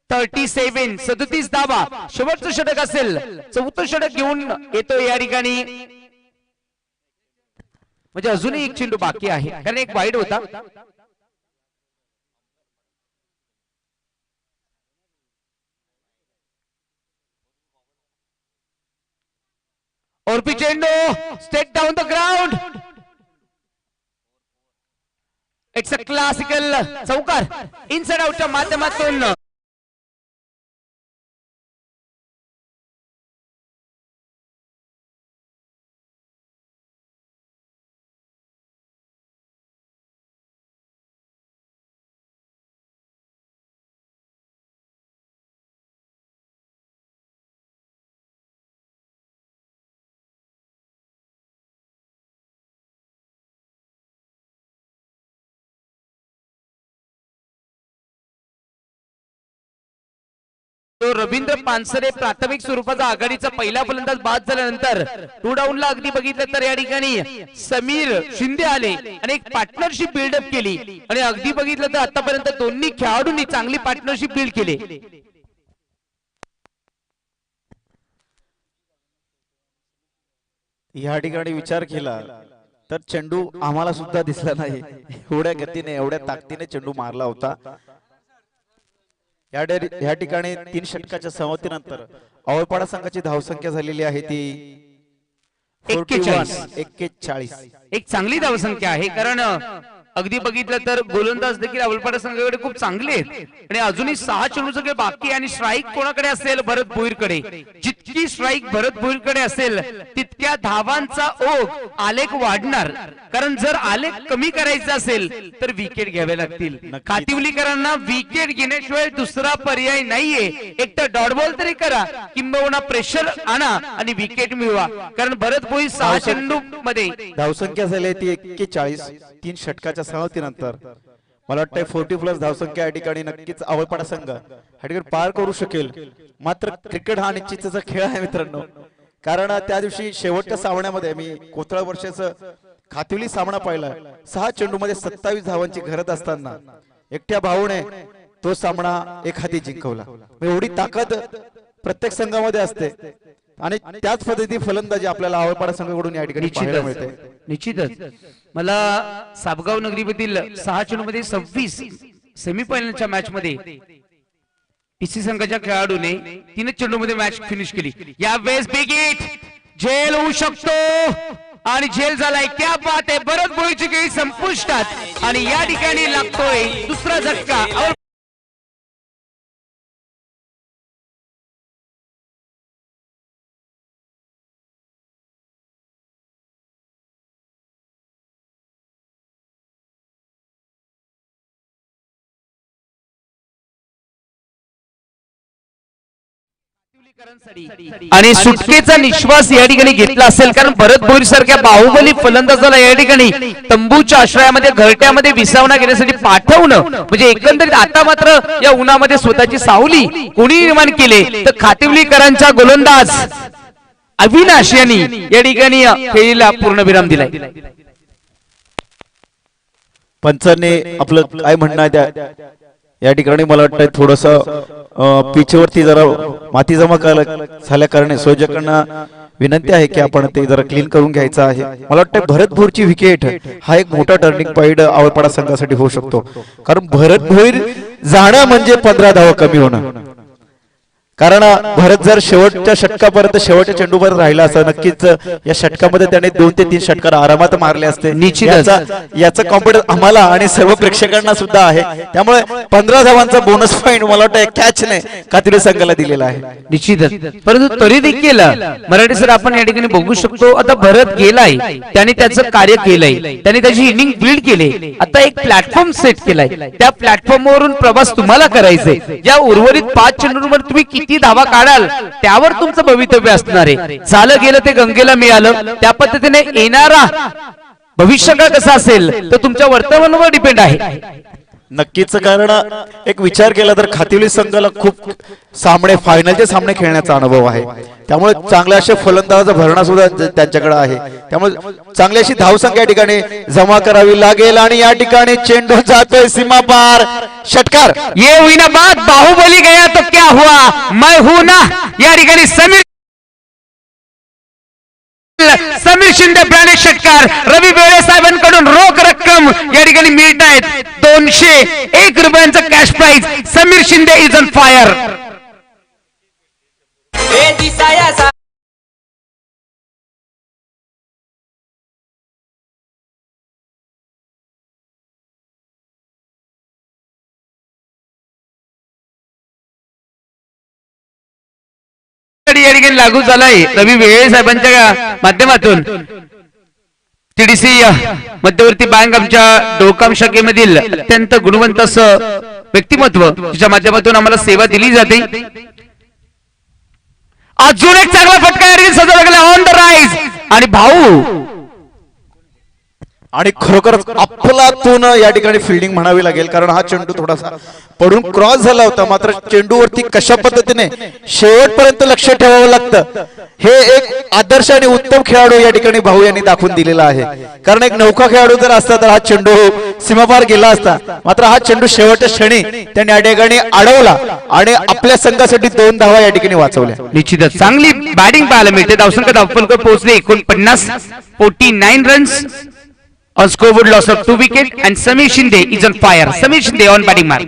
37 धावा. शेवटचं षटक असेल, चौथं षटक घेऊन येतो या ठिकाणी. म्हणजे अजूनही एक चेंडू बाकी आहे कारण एक वाईड होता. ओरपी चेंडू state down the ground. It's a classical चौकार इनसाइड आउटच्या माध्यमातून. रवींद्र पानसरे प्राथमिक स्वरूपाचा आघाडीचा पहिला फलंदाज बाद झाल्यानंतर 2 डाऊनला अगदी बघितलं तर या ठिकाणी समीर शिंदे आले आणि एक पार्टनरशिप बिल्डअप केली आणि अगदी बघितलं तर आतापर्यंत दोन्ही खेळाडूंनी चांगली पार्टनरशिप बिल्ड केली. या ठिकाणी विचार केला तर चेंडू आम्हाला सुद्धा दिसला नाही. एवढ्या गतीने एवढ्या ताकदीने चेंडू मारला होता या ठिकाणी 3 षटकाच्या समाप्तीनंतर आवळपाडा संघाची धावसंख्या झालेली आहे ती 41. एक चांगली धावसंख्या आहे, कारण अगदी बघितलं तर गोलंदाज देखील आवळपाडा संघाकडे खूप चांगले आहेत आणि अजूनही 6 चेंडू सगळे बाकी आणि स्ट्राईक कोणाकडे असेल? भरत भोईरकडे. जितकी स्ट्राईक भरत भोईरकडे असेल तितक्या धावांचा ओघ आलेख वाढणार, कारण जर आलेख कमी करायचा असेल तर विकेट घ्यावे लागतील. कातिवलीकरांना विकेट घेण्याशिवाय दुसरा पर्याय नाहीये. एक तर डॉट बॉल तरी करा किंबहुना प्रेशर आणा आणि विकेट मिळवा, कारण भरत भोईर 6 चेंडू मध्ये धावसंख्या झाली ती 41. 3 षटकाच्या समाप्तीनंतर मला वाटतंय 40+ धावसंख्या या ठिकाणी नक्कीच आवळपाडा संघ हा ठिकाणी पार करू शकेल. मात्र क्रिकेट हा निश्चितचा खेळ आहे मित्रांनो, कारण त्या दिवशी शेवटच्या सामन्यामध्ये मी कोथळा वर्षाचं खातिवली सामना पाहिला. 6 चेंडूमध्ये 27 धावांची घरत असताना एकट्या भाऊने तो सामना एक हाती जिंकवला. एवढी ताकद प्रत्येक संघामध्ये असते आणि त्याच पद्धती फलंदाजी आपल्याला आवळपाडा संघाकडून या ठिकाणी पाहायला मिळते. निश्चितच मला साबगाव नगरीमधील 6 चेंडूमध्ये 26 सेमीफायनलच्या मॅच मध्ये टीसी संघाच्या खेळाडूने 3 चेंडूमध्ये मॅच फिनिश केली. या वेळेस बिग हिट झेल होऊ शकतो आणि झेल झालाय. क्या बात आहे. भरत भोईरची खेळी संपुष्टात आणि या ठिकाणी लागतोय दुसरा झटका. आणि सुटकेचा निश्वास या ठिकाणी घेतला असेल, कारण भरत भोईर सारख्या बाहुबली फलंदाजाला या ठिकाणी तंबूच्या आश्रयामध्ये घरट्यामध्ये विसावना घेण्यासाठी पाठवणं म्हणजे एकंदरीत आता मात्र या उन्हामध्ये स्वतःची सावली कोणी निर्माण केले तर खातिवलीकरांचा गोलंदाज अविनाश यांनी या ठिकाणी खेळीला पूर्णविराम दिलाय. पंचांनी आपलं काय म्हणणं आहे या ठिकाणी मला वाटतं थोडस पिचवरती जरा माती जमा झाल्या कारणे संयोजकांना विनंती आहे की आपण ते जरा क्लीन करून घ्यायचं आहे. मला वाटतं भरत भोईरची विकेट हा एक मोठा टर्निंग पॉइंट आवळपाडा संघासाठी होऊ शकतो, कारण भरत भोईर जाणं म्हणजे 15 धावा कमी होणं. कारण भरत जर शेवटच्या षटकापर्यंत शेवटच्या चेंडूपर्यंत राहिला असता नक्कीच या षटकामध्ये त्याने 2 ते 3 षटकार आरामात मारले असते. याचा कॉन्फिडन्स आम्हाला आणि सर्व प्रेक्षकांना सुद्धा आहे. त्यामुळे 15 धावांचा बोनस पॉइंट मला वाटतं कॅचने खातिवली संघाला दिलेला आहे. निश्चितच, परंतु तरी देखील मराठी सर आपण या ठिकाणी बघू शकतो आता भरत गेलाय, त्याने त्याचं कार्य केलंय, त्याने त्याची इनिंग बिल्ड केले. आता एक प्लॅटफॉर्म सेट केलाय, त्या प्लॅटफॉर्मवरून प्रवास तुम्हाला करायचंय. ज्या उर्वरित 5 चेंडूंवर तुम्ही किती धावा काढाल त्यावर तुमचं भवितव्य असणार आहे. झालं गेलं ते गंगेला मिळालं, त्या पद्धतीने येणारा भविष्यकाळ कसा असेल तर तुमच्या वर्तमानावर डिपेंड आहे. नक्कीच, कारण एक विचार केला तर खातिवली संघाला खूप सामने फायनलचे सामने खेळण्याचा अनुभव आहे. त्यामुळे चांगल्या अशा फलंदाजाचा भरणा सुद्धा त्यांच्याकडे आहे. त्यामुळे चांगली अशी धावसंख्या या ठिकाणी जमा करावी लागेल आणि या ठिकाणी चेंडू जातोय सीमा पार. षटकार ये हुई ना बात, बाहुबली गया तो क्या हुआ, मैं हूं ना. या ठिकाणी समीर शिंदे ब्रँडेड षटकार. रवी बेळे साहेबांकडून रोख रक्कम या ठिकाणी मिळत आहेत 201 रुपयांचा cash prize. Sameer Shinde is on fire. या ठिकाणी लागू झालाय रवी वेळे साहेबांच्या माध्यमातून. टीडीसी मध्यवर्ती बँक आमच्या डोकाम शाखेमधील अत्यंत गुणवंत असं व्यक्तिमत्व तिच्या माध्यमातून आम्हाला सेवा दिली जाते. अजून एक चांगला फटका सजवला गेला ऑन द राईज आणि भाऊ आणि खरोखरच अफलातून या ठिकाणी फिल्डिंग म्हणावी लागेल, कारण हा चेंडू थोडासा पडून क्रॉस झाला होता. मात्र चेंडूवरती कशा पद्धतीने शेवटपर्यंत लक्ष ठेवावं लागतं हे एक आदर्श आणि उत्तम खेळाडू या ठिकाणी भाऊ यांनी दाखवून दिलेला आहे. कारण एक नौका खेळाडू जर असता तर हा चेंडू सीमापार गेला असता. मात्र हा चेंडू शेवटच्या क्षणी त्यांनी या ठिकाणी अडवला आणि आपल्या संघासाठी 2 धावा या ठिकाणी वाचवल्या. निश्चितच चांगली बॅटिंग पाहायला मिळते. धावसंख्या धावफलक पोहोचले 49, 49 runs. On scoreboard loss of 2 wicket and Samir Shinde is on fire. Samir Shinde on batting mark.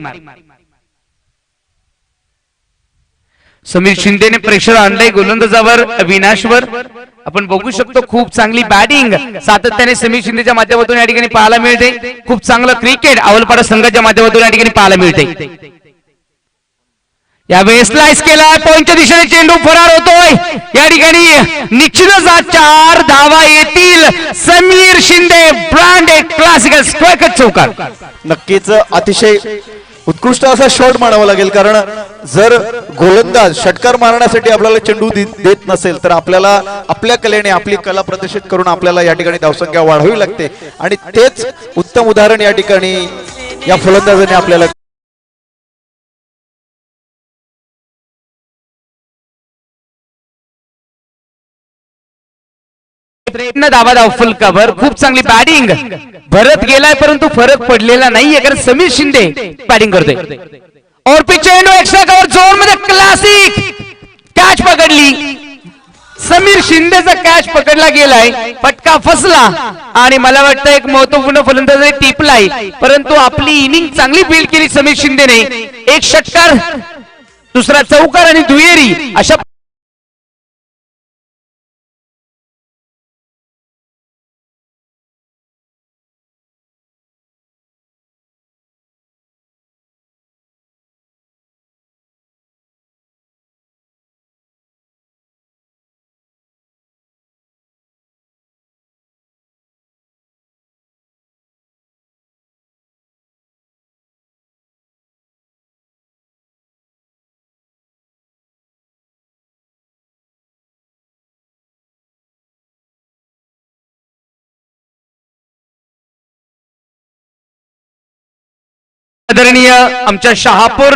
Sameer शिंदेने प्रेशर आणलंय गोलंदाजावर अविनाशवर. आपण बघू शकतो खूप चांगली बॅटिंग सातत्याने समीर शिंदेच्या माध्यमातून या ठिकाणी पाहायला मिळते. खूप चांगलं क्रिकेट अवलपाडा संघाच्या माध्यमातून या ठिकाणी पाहायला मिळते. यावेळेस स्लाइस केला पॉइंटच्या दिशेने चेंडू फरार होतोय. या ठिकाणी निश्चितच 4 धावा येतील. Sameer Shinde branded classical square चौकार. नक्कीच अतिशय उत्कृष्ट असा शॉट म्हणावा लागेल, कारण जर गोलंदाज षटकार मारण्यासाठी आपल्याला चेंडू देत नसेल तर आपल्याला आपल्या कलेने आपली कला प्रदर्शित करून आपल्याला या ठिकाणी धावसंख्या वाढवावी लागते. आणि तेच उत्तम उदाहरण या ठिकाणी या फलंदाजाने आपल्याला धावा धावफल कव्हर. खूप चांगली बॅटिंग भरत गेलाय परंतु फरक पडलेला नाहीये कारण समीर शिंदे बॅटिंग करतोय. और चेंडू एक्स्ट्रा कव्हर झोन मध्ये क्लासिक कॅच पकडली. समीर शिंदेचा कॅच पकडला गेलाय. फटका फसला आणि मला वाटतं एक महत्वपूर्ण फलंदाजाने टिपलाय परंतु आपली इनिंग चांगली बिल्ड केली समीर शिंदेने. एक षटकार दुसरा चौकार आणि दुहेरी अशा आदरणीय आमच्या शहापूर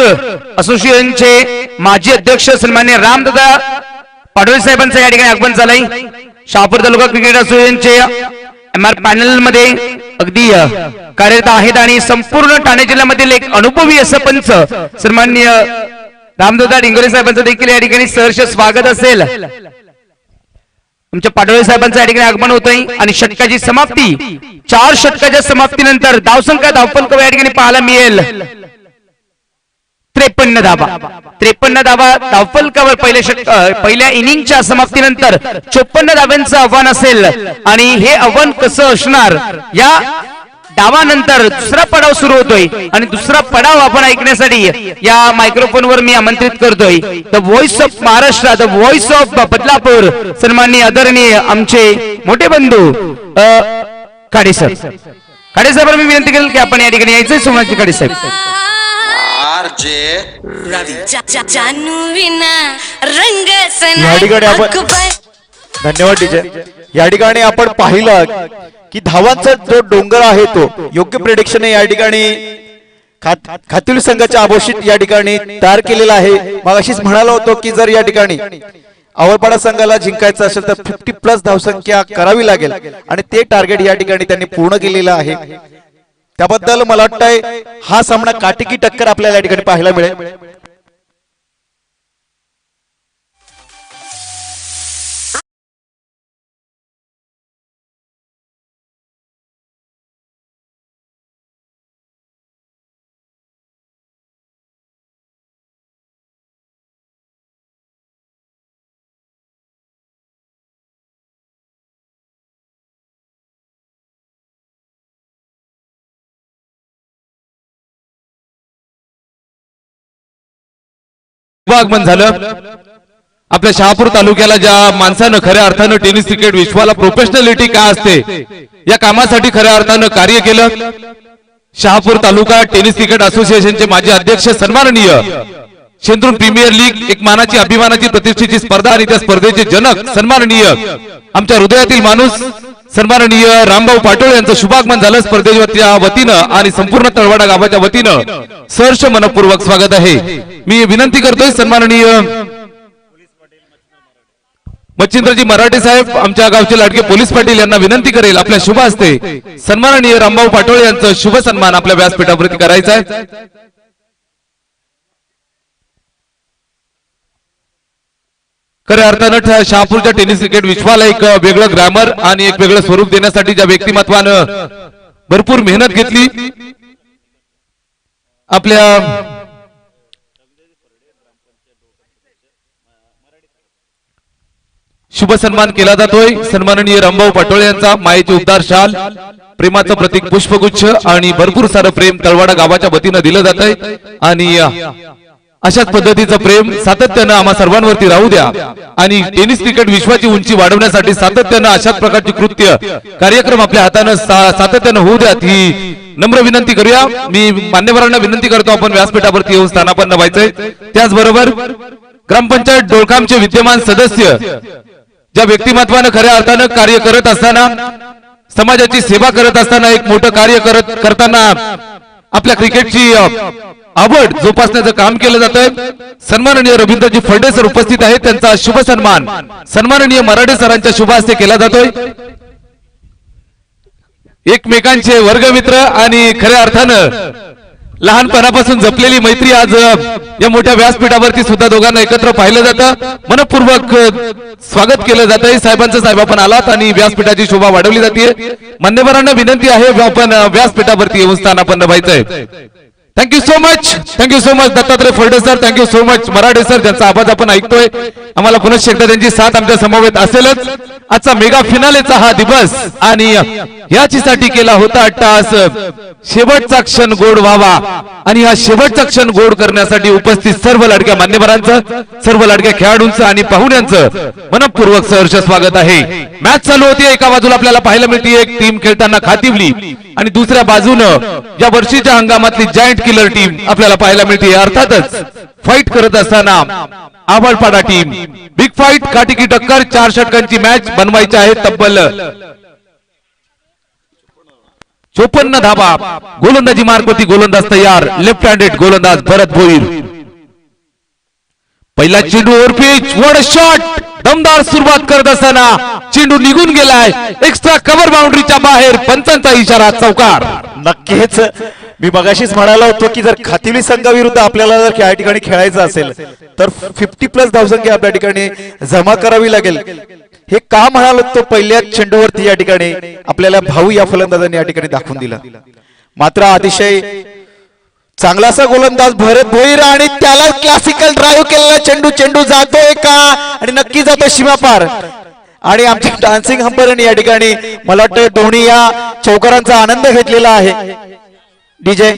असोसिएशनचे माजी अध्यक्ष सन्मान्य रामदादा पाडोळे साहेबांचं या ठिकाणी आगमन झालंय. शहापूर तालुका क्रिकेट असोसिएशनचे MR पॅनल मध्ये अगदी कार्यरत आहेत आणि संपूर्ण ठाणे जिल्ह्यामधील एक अनुभवी असं पंच सन्मान्य रामदादा डिंगोरे साहेबांचं देखील या ठिकाणी सहर्ष स्वागत असेल. आमच्या पाडोळे साहेबांचं या ठिकाणी आगमन होतंय आणि षटकाची समाप्ती 4 षटकाच्या समाप्तीनंतर धावसंख्या धावफल कव्हर या ठिकाणी पाहायला मिळेल 53 धावा. 53 धावा धावफल कव्हर पहिल्या इनिंगच्या समाप्तीनंतर 54 धाव्यांचं आव्हान असेल आणि हे आव्हान कसं असणार या डावानंतर दुसरा पडाव सुरू होतोय आणि दुसरा पडाव आपण ऐकण्यासाठी या मायक्रोफोनवर मी आमंत्रित करतोय the voice of Maharashtra, the voice of Badlapur सन्माननीय आदरणीय आमचे मोठे बंधू खाडे सर. खाडे साहेबांना मी विनंती करेल की आपण या ठिकाणी यायचंय. सोमनाथजी खाडे साहेब. या ठिकाणी आपण धन्यवाद डीजे. या ठिकाणी आपण पाहिलं की धावांचा जो डोंगर आहे तो योग्य प्रेडिक्शन या ठिकाणी खातुली संघाच्या आभोषित या ठिकाणी तयार केलेला आहे. मग अशीच म्हणालो होतो की जर या ठिकाणी आवळपाडा संघाला जिंकायचं असेल तर 50+ धावसंख्या करावी लागेल आणि ते टार्गेट या ठिकाणी त्यांनी पूर्ण केलेलं आहे. त्याबद्दल मला वाटतंय हा सामना काटेकी टक्कर आपल्याला या ठिकाणी पाहायला मिळेल. आगमन झालं. आपल्या शहापूर तालुक्याला ज्या माणसानं खऱ्या अर्थानं टेनिस क्रिकेट विश्वाला प्रोफेशनॅलिटी काय असते या कामासाठी खऱ्या अर्थानं कार्य केलं. शहापूर तालुका टेनिस क्रिकेट असोसिएशनचे माजी अध्यक्ष सन्माननीय शेंद्रून प्रीमियर लीग एक मानाची अभिमानाची प्रतिष्ठेची स्पर्धा आणि त्या स्पर्धेचे जनक सन्माननीय आमच्या हृदयातील माणूस सन्माननीय रामभाऊ पाटोळे यांचं शुभागमन झालं. स्पर्धेच्या वतीनं आणि संपूर्ण तळवाडा गावाच्या वतीनं सहर्ष मनपूर्वक स्वागत आहे. मी विनंती करतोय सन्माननीय मच्छिंद्रजी मराठे साहेब आमच्या गावचे लाडके पोलीस पाटील यांना विनंती करेल आपल्या शुभ हस्ते सन्माननीय रामभाऊ पाटोळे यांचं शुभ सन्मान आपल्या व्यासपीठावरती करायचा आहे. खऱ्या अर्थानं शहापूरच्या टेनिस क्रिकेट विश्वाला एक वेगळं ग्रॅमर आणि एक वेगळं स्वरूप देण्यासाठी ज्या व्यक्तिमत्वानं भरपूर मेहनत घेतली आपल्या शुभ सन्मान केला जातोय सन्माननीय रामभाऊ पाटोळे यांचा मायेचे उद्धार शाल प्रेमाचं प्रतीक पुष्पगुच्छ आणि भरपूर सारं प्रेम तळवाडा गावाच्या वतीनं दिलं जात आहे आणि अशाच पद्धतीचं प्रेम सातत्यानं आम्हा सर्वांवरती राहू द्या आणि टेनिस क्रिकेट विश्वाची उंची वाढवण्यासाठी सातत्यानं अशाच प्रकारची कृत्य कार्यक्रम आपल्या हातानं सातत्यानं होऊ द्यात ही नम्र विनंती करूया। मी मान्यवरांना विनंती करतो आपण व्यासपीठावरती येऊन स्थानापन्न व्हायचंय। त्याचबरोबर ग्रामपंचायत डोळकामचे विद्यमान सदस्य ज्या व्यक्तिमत्वानं खऱ्या अर्थानं कार्य करत असताना समाजाची सेवा करत असताना एक मोठं कार्य करताना आपल्या क्रिकेटची आवड जोपासण्याचं काम केलं जातंय। सन्माननीय रवींद्रजी फळडे सर उपस्थित आहेत त्यांचा शुभ सन्मान सन्माननीय मराठे सरांच्या शुभ हस्ते केला जातोय। एकमेकांचे वर्गमित्र आणि खऱ्या अर्थानं लहानपणापासून जपलेली मैत्री आज या मोठ्या व्यासपीठावरती सुद्धा दोघांना एकत्र पाहिलं जातं। मनपूर्वक स्वागत केलं जातंय साहेबांचं। साहेब आपण आलात आणि व्यासपीठाची शोभा वाढवली जाते। मान्यवरांना विनंती आहे आपण व्यासपीठावरती येऊन स्थानापन्न व्हायचंय। Thank you so much Dattatray Phalde sir, thank you so much Marathe sir ज्यांचा आवाज आपण ऐकतोय। आम्हाला पुनश्च एकदा त्यांची साथ आमच्या समवेत असेलच। आजचा मेगा फिनालेचा हा दिवस आणि याचीसाठी केला होता अट्टास शेवटचा क्षण गोड व्हावा आणि हा शेवटचा क्षण गोड करण्यासाठी उपस्थित सर्व लाडक्या मान्यवरांचं सर्व लाडक्या खेळाडूंचं आणि पाहुण्यांचं मनपूर्वक सहर्ष स्वागत आहे। मॅच चालू होती, एका बाजूला आपल्याला पाहायला मिळते एक टीम खेळताना खातिवली आणि दुसऱ्या बाजूनं या वर्षीच्या हंगामातली जायंट किलर टीम आपल्याला पाहायला मिळते। अर्थातच फाईट करत असताना आवळपाडा टीम बिग फाईट काटिकी टक्कर 4 षटकांची मॅच बनवायची आहे। तब्बल 54 धाबा गोलंदाजी मार्गवरती गोलंदाज तयार लेफ्ट हँडेड गोलंदाज भरत भोईर। पहिला चेंडू ओव्हर पिच वन शॉट दमदार सुरुवात करत असताना चेंडू निघून गेलाय एक्स्ट्रा कव्हर बाउंड्रीच्या बाहेर पंचांचा इशारा चौकार। नक्कीच मी मगाशीच म्हणालो होतो की जर खातिवली संघाविरुद्ध आपल्याला जर या ठिकाणी खेळायचं असेल तर 50+ धावसंख्या आपल्या ठिकाणी जमा करावी लागेल। हे का म्हणालो तो पहिल्या चेंडूवरती या ठिकाणी आपल्याला भाऊ या फलंदाजांनी या ठिकाणी दाखवून दिला। मात्र अतिशय चांगलासा गोलंदाज भरत भोईर आणि त्याला क्लासिकल ड्राईव्ह केलेला चेंडू जातोय का आणि नक्की जातोय सीमापार आणि आमच्या डान्सिंग अंपायरने या ठिकाणी मला वाटतं दोन्ही या चौकारांचा आनंद घेतलेला आहे। डीजे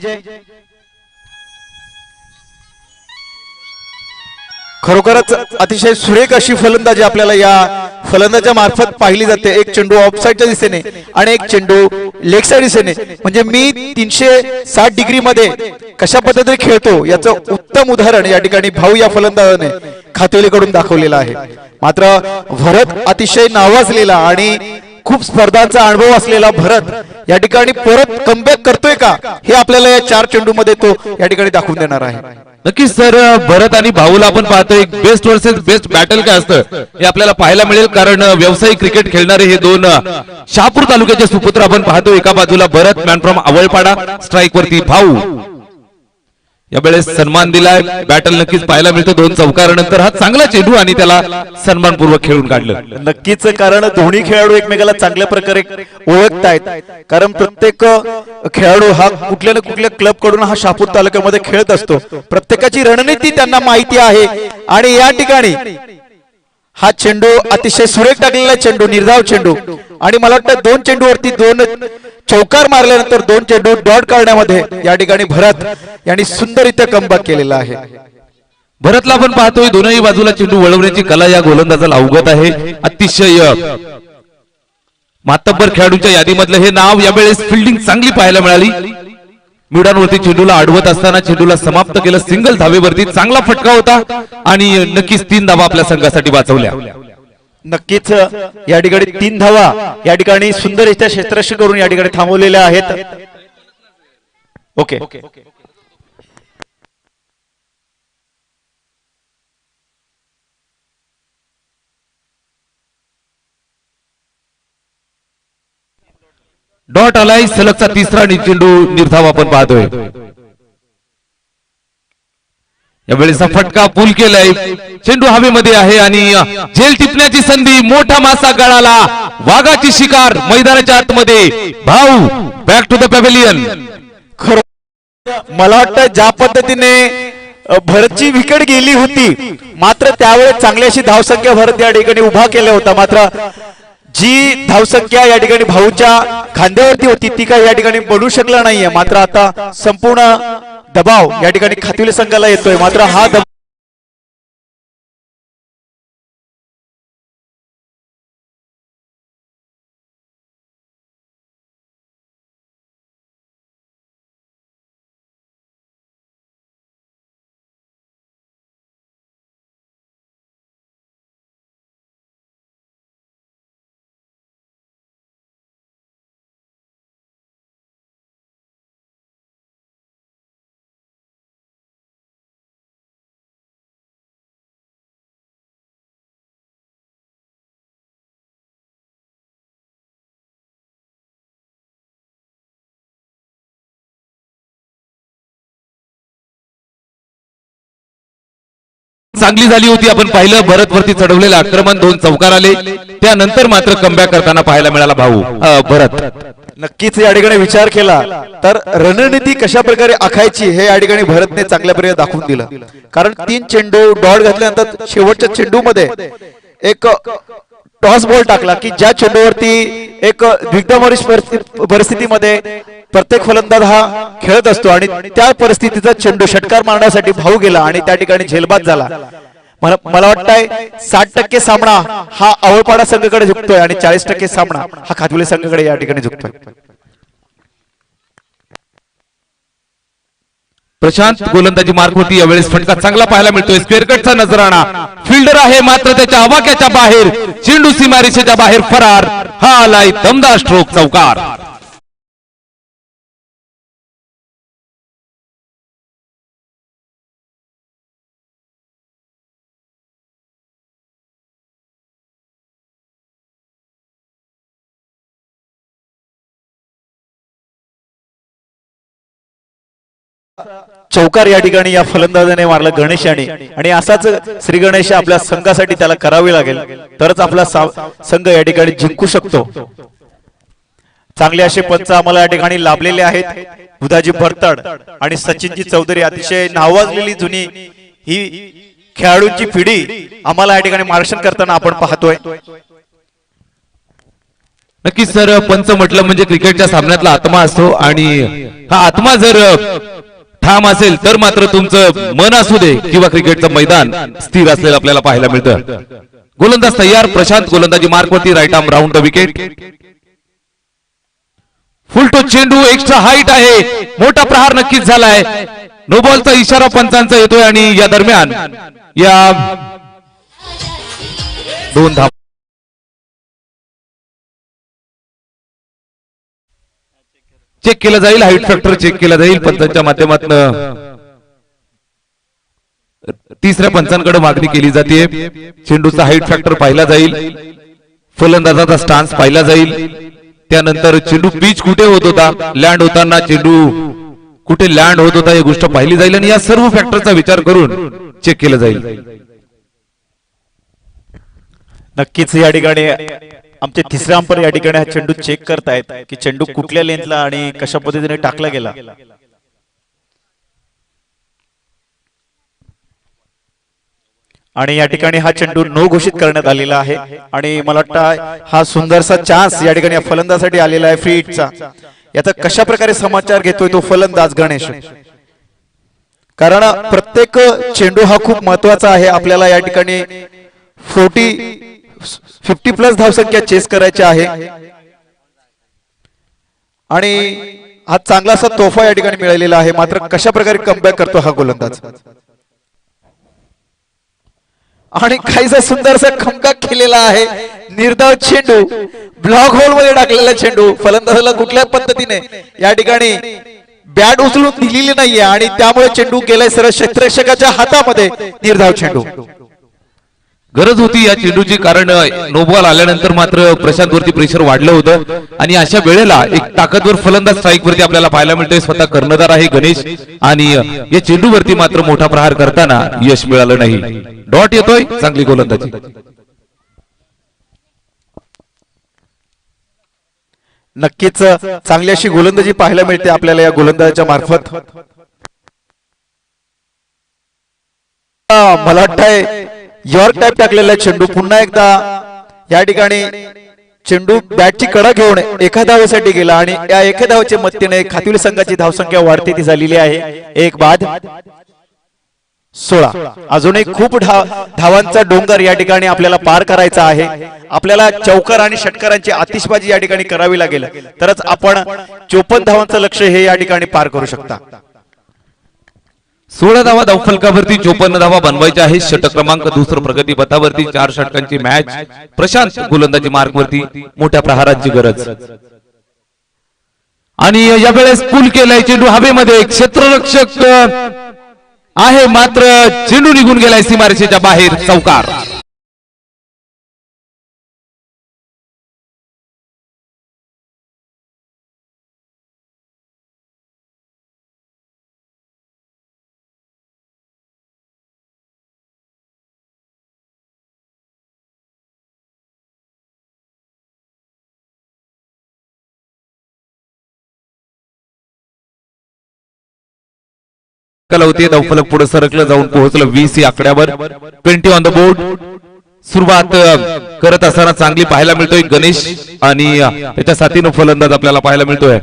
खरोखरच अतिशय सुरेख अशी फलंदाजी आपल्याला या फलंदाजा मार्फत पाहिली जाते। एक चेंडू ऑफसाईडच्या दिशेने आणि एक चेंडू लेग साइड दिशेने, म्हणजे मी 360 डिग्री मध्ये कशा पद्धतीने खेळतो याचं उत्तम उदाहरण या ठिकाणी भाऊ या फलंदाजाने खातिवलीकडून दाखवलेलं आहे। मात्र भरत अतिशय नावाजलेला आणि खूप स्पर्धांचा अनुभव असलेला भरत या ठिकाणी परत कमबॅक करतोय का हे आपल्याला या 4 चेंडूमध्ये तो या ठिकाणी दाखवून देणार आहे। नक्कीच सर, भरत आणि भाऊला आपण पाहतोय बेस्ट वर्सेस बेस्ट बॅटल काय असतं हे आपल्याला पाहायला मिळेल। कारण व्यावसायिक क्रिकेट खेळणारे हे दोन शहापूर तालुक्याचे सुपुत्र आपण पाहतो। एका बाजूला भरत मॅन फ्रॉम आवळपाडा, स्ट्राईक वरती भाऊ। यावेळेस सन्मान दिलाय, बॅटल नक्कीच पाहायला मिळतो 2 चौकारानंतर हा चांगला चेंडू आणि त्याला सन्मानपूर्वक खेळून काढलं। नक्कीच, कारण दोन्ही खेळाडू एकमेकाला चांगल्या प्रकारे ओळखतायत। कारण प्रत्येक खेळाडू हा कुठल्या ना कुठल्या क्लब कडून हा शहापूर तालुक्यामध्ये खेळत असतो। प्रत्येकाची रणनीती त्यांना माहिती आहे आणि या ठिकाणी हा चेंडू अतिशय सुरेख टाकलेला चेंडू, निर्धाव चेंडू आणि मला वाटतं 2 चेंडूवरती 2 चौकार मारल्यानंतर 2 चेंडू डॉट काढण्यामध्ये या ठिकाणी भरत यांनी सुंदररित्या कमबॅक केलेला आहे। भरतला आपण पाहतोय दोनही बाजूला चेंडू वळवण्याची कला या गोलंदाजाला अवगत आहे। अतिशय मातब्बर खेळाडूंच्या यादीमधलं हे नाव। यावेळेस फिल्डिंग चांगली पाहायला मिळाली। मिडांवरती चेंडूला अडवत असताना चेंडूला समाप्त केलं सिंगल धावेवरती। चांगला फटका होता आणि नक्कीच 3 धावा आपल्या संघासाठी वाचवल्या। नक्कीच या ठिकाणी 3 धावा या ठिकाणी सुंदररित्या क्षेत्ररक्षण करून या ठिकाणी थांबवलेल्या आहेत। ओके, डॉट आलाय, सलगचा 3रा चेंडू निर्धाव आपण पाहतोय। यावेळेस फटका पूल केलाय, चेंडू हवेमध्ये आहे आणि झेल टिपण्याची संधी। मोठा मासा गळाला, वाघाची शिकार मैदानाच्या आतमध्ये। भाऊ बॅक टू द पॅव्हेलियन। मला वाटतं ज्या पद्धतीने भरतची विकेट गेली होती, मात्र त्यावेळेस चांगली अशी धावसंख्या भरत या ठिकाणी उभा केला होता. मात्र जी धावसंख्या या ठिकाणी भाऊच्या खांद्यावरती होती ती काही या ठिकाणी बनू शकला नाहीये. मात्र आता संपूर्ण दबाव या ठिकाणी खातिवले संघाला येतोय. मात्र हा चांगली झाली होती. आपण पाहिलं भरत वरती चढवलेलं आक्रमण, 2 चौकार आले, त्यानंतर मात्र कमबॅक करताना पाहायला मिळाला भाऊ भरत. नक्कीच या ठिकाणी विचार केला तर रणनीती कशा प्रकारे आखायची हे या ठिकाणी भरतने चांगल्या प्रकारे दाखवून दिलं. कारण 3 चेंडू डॉट घातल्यानंतर शेवटच्या चेंडूमध्ये एक टॉस बॉल टाकला की ज्या चेंडूवरती एक द्विगदामोरीश परिस्थितीमध्ये प्रत्येक फलंदाज हा खेळत असतो आणि त्या परिस्थितीचा चेंडू षटकार मारण्यासाठी भाऊ गेला आणि त्या ठिकाणी झेलबाद झाला. मला वाटतंय 60% सामना हा आवळपाडा संघाकडे झुकतोय आणि 40% सामना हा खातविले संघाकडे या ठिकाणी झुकतोय. प्रशांत गोलंदाजी मार्कवरती यावेळेस फटका चांगला पाहायला मिळतोय. स्क्वेअर कटचा नजराणा, फिल्डर आहे मात्र त्याच्या आवाक्याच्या बाहेर, चेंडू सीमारेषेच्या बाहेर फरार. हा आलाय दमदार स्ट्रोक, चौकार. चौकार या ठिकाणी या फलंदाजाने मारला गणेश आणि असाच श्री गणेश आपल्या संघासाठी त्याला करावे लागेल तरच आपला संघ या ठिकाणी जिंकू शकतो. चांगले असे पंच आम्हाला या ठिकाणी लाभलेले आहेत. बुधाजी भरतड आणि सचिनजी चौधरी, अतिशय नावाजलेली जुनी ही खेळाडूंची पिढी आम्हाला या ठिकाणी मार्गदर्शन करताना आपण पाहतोय. नक्कीच सर, पंच म्हटलं म्हणजे क्रिकेटच्या सामन्यातला आत्मा असतो आणि हा आत्मा जर ठाम असेल तर मात्र तुमचं मन असू दे किंवा क्रिकेटचं मैदान स्थिर असलेलं आपल्याला पाहायला मिळतं. गोलंदाज तयार, प्रशांत गोलंदाजी मार्कवरती, right arm round the wicket. Full toss चेंडू, एक्स्ट्रा हाईट आहे, मोठा प्रहार नक्कीच झालाय. नो बॉलचा इशारा पंचांचा येतोय आणि या दरम्यान या 2 धावा चेक केलं जाईल. हाईट फॅक्टर चेक केला जाईल पंचांच्या माध्यमातून. तिसऱ्या पंचांकडे मागणी केली जाते. चेंडूचा हाईट फॅक्टर पाहिला जाईल, फलंदाजाचा स्टान्स पाहिला जाईल, त्यानंतर चेंडू पिच कुठे होत होता, लँड होताना चेंडू कुठे लँड होत होता ही गोष्ट पाहिली जाईल आणि या सर्व फॅक्टरचा विचार करून चेक केलं जाईल. नक्कीच या ठिकाणी आमचे तिसरे अंपर या ठिकाणी हा चेंडू चेक करतायत की चेंडू कुठल्या लेंथला आणि कशा पद्धतीने टाकला गेला. आणि या ठिकाणी हा चेंडू नो घोषित करण्यात आलेला आहे आणि मला वाटतं हा सुंदरसा चान्स या ठिकाणी फलंदाजासाठी आलेला आहे फ्री हिटचा. याचा कशा प्रकारे समाचार घेतोय तो फलंदाज गणेश, कारण प्रत्येक चेंडू हा खूप महत्वाचा आहे. आपल्याला या ठिकाणी 50+ धावसंख्या चेस करायची आहे आणि हा चांगलासा तोफा या ठिकाणी मिळालेला आहे. मात्र कशा प्रकारे कमबॅक करतो हा गोलंदाज आणि काहीसा सुंदरसा कमबॅक केलेला आहे. निर्धाव चेंडू, ब्लॉक होल मध्ये टाकलेला चेंडू, फलंदाजाला कुठल्या पद्धतीने या ठिकाणी बॅट उचलून दिलेली नाहीये आणि त्यामुळे चेंडू गेलाय सरळ क्षेत्ररक्षकाच्या हातामध्ये. निर्धाव चेंडू गरज होती या चेंडूची, कारण नो बॉल आल्यानंतर मात्र प्रशांत वरती प्रेशर वाढलं होतं आणि अशा वेळेला एक ताकदवर फलंदाज स्ट्राईक वरती आपल्याला पाहायला मिळतोय. स्वतः कर्णधार आहे गणेश आणि या चेंडू वरती मात्र मोठा प्रहार करताना यश मिळालं नाही. डॉट येतोय, चांगली गोलंदाजी. नक्कीच चांगली अशी गोलंदाजी पाहायला मिळते आपल्याला या गोलंदाजाच्या मार्फत. मला वाटतंय यॉर्क टाईप टाकलेला चेंडू पुन्हा एकदा या ठिकाणी चेंडू बॅटची कडा घेऊन एका धावेसाठी गेला आणि या एका धावेच्या मदतीने खातिवली संघाची धावसंख्या वाढते ती झालेली आहे 1 बाद 16. अजूनही खूप धावांचा डोंगर या ठिकाणी आपल्याला पार करायचा आहे. आपल्याला चौकार आणि षटकारांची आतिषबाजी या ठिकाणी करावी लागेल तरच आपण 54 धावांचं लक्ष्य हे या ठिकाणी पार करू शकता. 16 धावा धावफलकावरती 54 धावा बनवायच्या आहेत. षटक क्रमांक दुसरं प्रगती पथावरती 4 षटकांची मॅच. प्रशांत गोलंदाजी मार्कवरती मोठ्या प्रहारांची गरज आणि यावेळेस पूल केलाय चेंडू हवेमध्ये. क्षेत्ररक्षक आहे मात्र चेंडू निघून गेलाय सीमारेषेच्या बाहेर. चौकार. होती धावफलक पुढे सरकलं जाऊन पोहोचलं 20 या आकड्यावर. 20 ऑन द बोर्ड. सुरुवात करत असताना चांगली पाहायला मिळतोय गणेश आणि त्याच्या साथीनं फलंदाज आपल्याला पाहायला मिळतोय.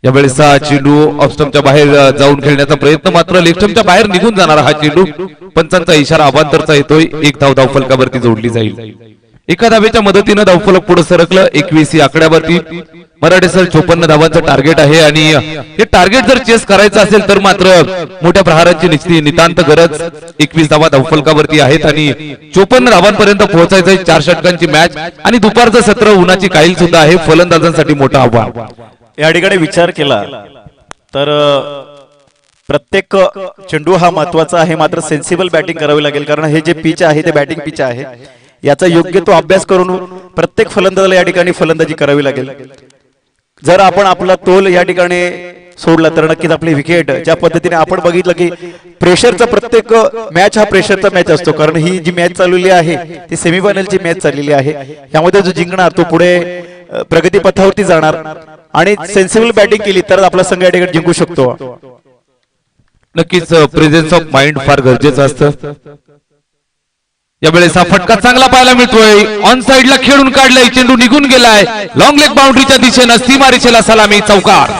यावेळेस हा चेंडू ऑफस्टंपच्या बाहेर जाऊन खेळण्याचा प्रयत्न मात्र लेफ्टमच्या बाहेर निघून जाणारा हा चेंडू. पंचांचा इशारा अवांतरचा येतोय. एक धाव धावफलकावरती जोडली जाईल. एका धावेच्या मदतीनं धावफलक पुढे सरकलं 21 या आकड्यावरती. मराठे सर 54 धावांचं टार्गेट आहे आणि हे टार्गेट जर चेस करायचं असेल तर मात्र मोठ्या प्रहारांची नितांत गरज. 21 धावा धावफलकावरती आहेत आणि 54 धावांपर्यंत पोहोचायचं. 4 षटकांची मॅच आणि दुपारचं सत्र उन्हाची काहील सुद्धा आहे. फलंदाजांसाठी मोठं आव्हान. या ठिकाणी विचार केला तर प्रत्येक चेंडू हा महत्वाचा आहे मात्र सेन्सिबल बॅटिंग करावी लागेल कारण हे जे पिच आहे ते बॅटिंग पिच आहे. याचा योग्य तो अभ्यास करून प्रत्येक फलंदाजाला या ठिकाणी फलंदाजी करावी लागेल. जर आपण आपला तोल या ठिकाणी सोडला तर नक्कीच आपली विकेट. ज्या पद्धतीने आपण बघितलं की प्रेशरचा प्रत्येक मॅच हा प्रेशरचा मॅच असतो कारण ही जी मॅच चाललेली आहे ती सेमीफायनलची मॅच चाललेली आहे. यामध्ये जो जिंकणार तो पुढे प्रगती पथावरती जाणार आणि सेन्सिबल बॅटिंग केली तर आपला संघ या ठिकाणी जिंकू शकतो. नक्कीच प्रेझेन्स ऑफ माइंड फार गरजेचं असतं. यावेळेस हा फटका चांगला पाहायला मिळतोय. ऑन साइडला खेळून काढलाय. चेंडू निघून गेलाय लॉंग लेग बाउंड्रीच्या दिशेनं. सीमारेषेला सलामी. चौकार.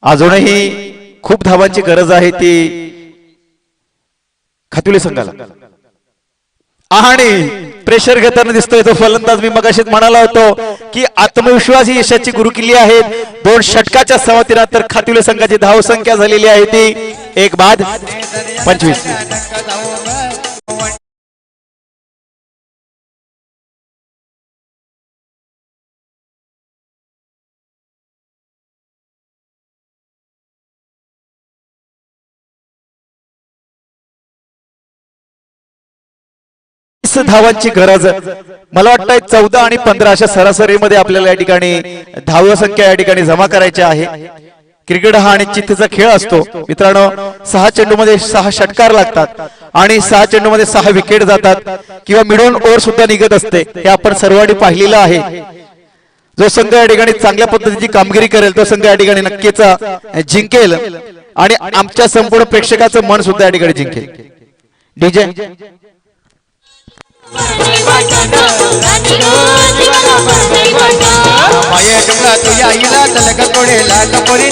अजूनही खूप धावांची गरज आहे ती खातिवली संघाला आणि प्रेशर घेताना दिसतोय तो फलंदाज. मी मगाशीच म्हणाला होतो की आत्मविश्वास ही यशाची गुरुकिल्ली आहेत. 2 षटकाच्या समाप्तीनंतर खातिवली संघाची धावसंख्या झालेली आहे ती 1 बाद 25. धावांची गरज. मला वाटतंय 14 आणि 15 अशा सरासरीमध्ये आपल्याला या ठिकाणी धावसंख्या या ठिकाणी जमा करायची आहे. क्रिकेट हा अनिश्चिततेचा खेळ असतो मित्रांनो. 6 चेंडूमध्ये 6 षटकार लागतात आणि 6 चेंडूमध्ये 6 विकेट जातात किंवा मिडल ओव्हर सुद्धा निघत असते. हे आपण सर्वांनी पाहिलेलं आहे. जो संघ या ठिकाणी चांगल्या पद्धतीची कामगिरी करेल तो संघ या ठिकाणी नक्कीच जिंकेल आणि आमच्या संपूर्ण प्रेक्षकाचं मन सुद्धा या ठिकाणी जिंकेल. डीजे माये डोंगा तुझ्या आईला तलक कोडेला कपोरी